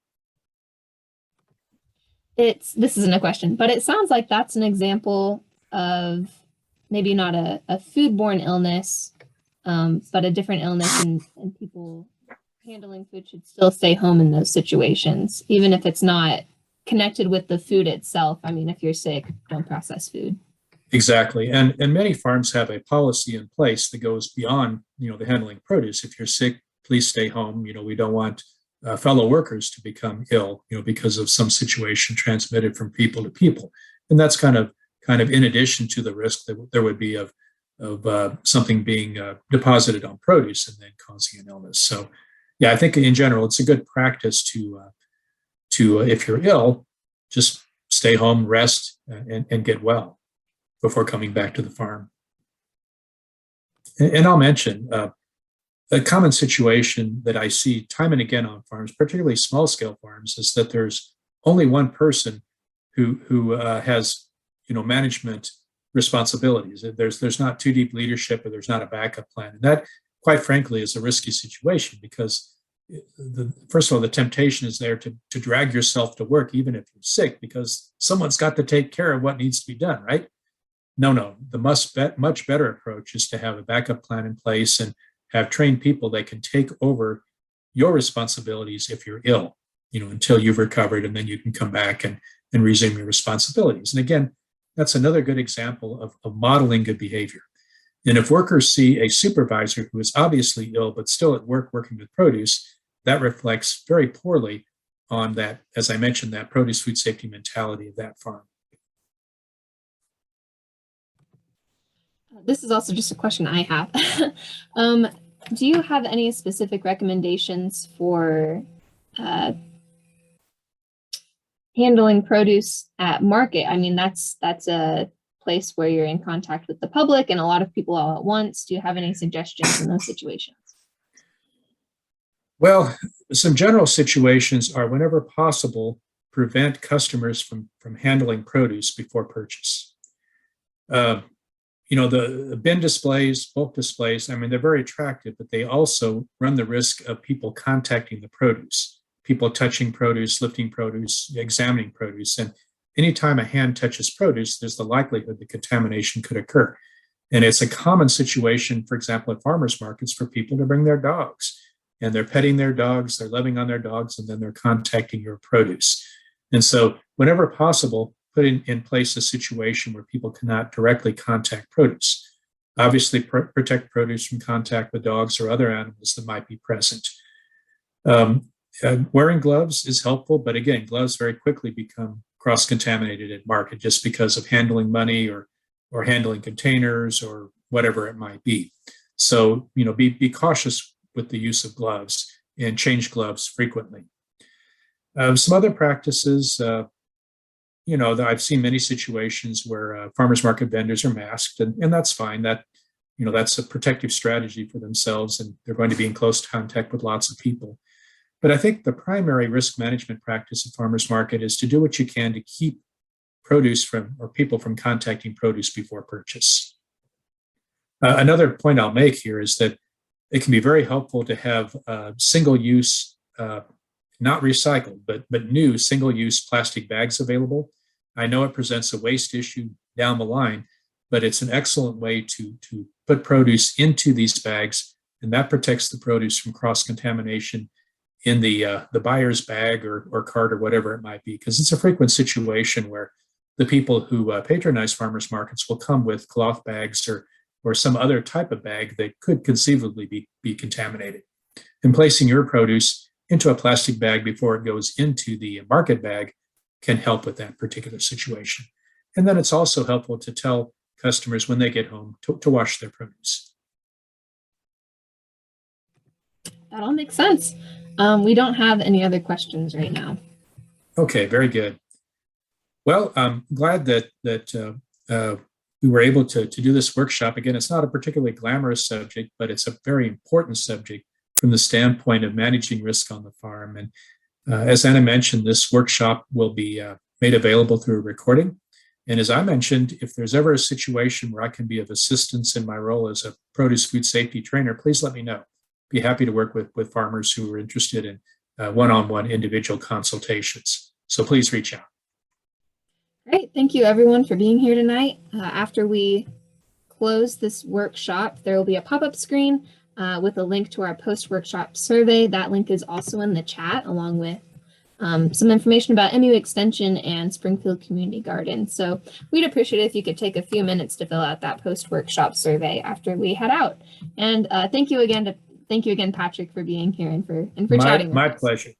[SPEAKER 1] This isn't a question, but it sounds like that's an example of maybe not a foodborne illness, but a different illness, and people handling food should still stay home in those situations, even if it's not connected with the food itself. If you're sick, don't process food. Exactly. And many farms have a policy in place that goes beyond, the handling produce. If you're sick, please stay home. We don't want fellow workers to become ill, because of some situation transmitted from people to people. And that's kind of in addition to the risk that there would be of something being deposited on produce and then causing an illness. So yeah, I think in general, it's a good practice to if you're ill, just stay home, rest, and get well before coming back to the farm. And I'll mention a common situation that I see time and again on farms, particularly small-scale farms, is that there's only one person who has management responsibilities. There's not too deep leadership, or there's not a backup plan, and that, quite frankly, is a risky situation because
[SPEAKER 2] first of all, the temptation is there to drag yourself to work, even if you're sick, because someone's got to take care of what needs to be done, right? No, the much better approach is to have a backup plan in place and have trained people that can take over your responsibilities if you're ill, until you've recovered, and then you can come back and resume your responsibilities. And again, that's another good example of modeling good behavior. And if workers see a supervisor who is obviously ill but still at work working with produce, that reflects very poorly on that, as I mentioned, that produce food safety mentality of that farm.
[SPEAKER 1] This is also just a question I have. Do you have any specific recommendations for handling produce at market? I mean, that's a place where you're in contact with the public and a lot of people all at once. Do you have any suggestions in those situations?
[SPEAKER 2] Well, some general situations are, whenever possible, prevent customers from handling produce before purchase. The bin displays, bulk displays, I mean, they're very attractive, but they also run the risk of people contacting the produce, people touching produce, lifting produce, examining produce. And anytime a hand touches produce, there's the likelihood that contamination could occur. And it's a common situation, for example, at farmers markets, for people to bring their dogs, and they're petting their dogs, they're loving on their dogs, and then they're contacting your produce. And so whenever possible, put in place a situation where people cannot directly contact produce. Obviously, protect produce from contact with dogs or other animals that might be present. Wearing gloves is helpful, but again, gloves very quickly become cross-contaminated at market just because of handling money or handling containers or whatever it might be. So, be cautious with the use of gloves and change gloves frequently. Some other practices, I've seen many situations where farmers market vendors are masked, and that's fine. That's a protective strategy for themselves, and they're going to be in close contact with lots of people. But I think the primary risk management practice at farmers market is to do what you can to keep people from contacting produce before purchase. Another point I'll make here is that it can be very helpful to have single-use, not recycled, but new single-use plastic bags available. I know it presents a waste issue down the line, but it's an excellent way to put produce into these bags, and that protects the produce from cross-contamination in the buyer's bag or cart or whatever it might be, because it's a frequent situation where the people who patronize farmers markets will come with cloth bags or some other type of bag that could conceivably be contaminated. And placing your produce into a plastic bag before it goes into the market bag can help with that particular situation. And then it's also helpful to tell customers when they get home to wash their produce.
[SPEAKER 1] That all makes sense. We don't have any other questions right now.
[SPEAKER 2] Okay, very good. Well, I'm glad that we were able to do this workshop. Again, it's not a particularly glamorous subject, but it's a very important subject from the standpoint of managing risk on the farm. And as Anna mentioned, this workshop will be made available through a recording. And as I mentioned, if there's ever a situation where I can be of assistance in my role as a produce food safety trainer, please let me know. Be happy to work with farmers who are interested in one-on-one individual consultations. So please reach out.
[SPEAKER 1] Great. Thank you, everyone, for being here tonight. After we close this workshop, there will be a pop-up screen with a link to our post-workshop survey. That link is also in the chat, along with some information about MU Extension and Springfield Community Garden. So we'd appreciate it if you could take a few minutes to fill out that post-workshop survey after we head out. And thank you again, Patrick, for being here and for chatting with us.
[SPEAKER 2] My pleasure.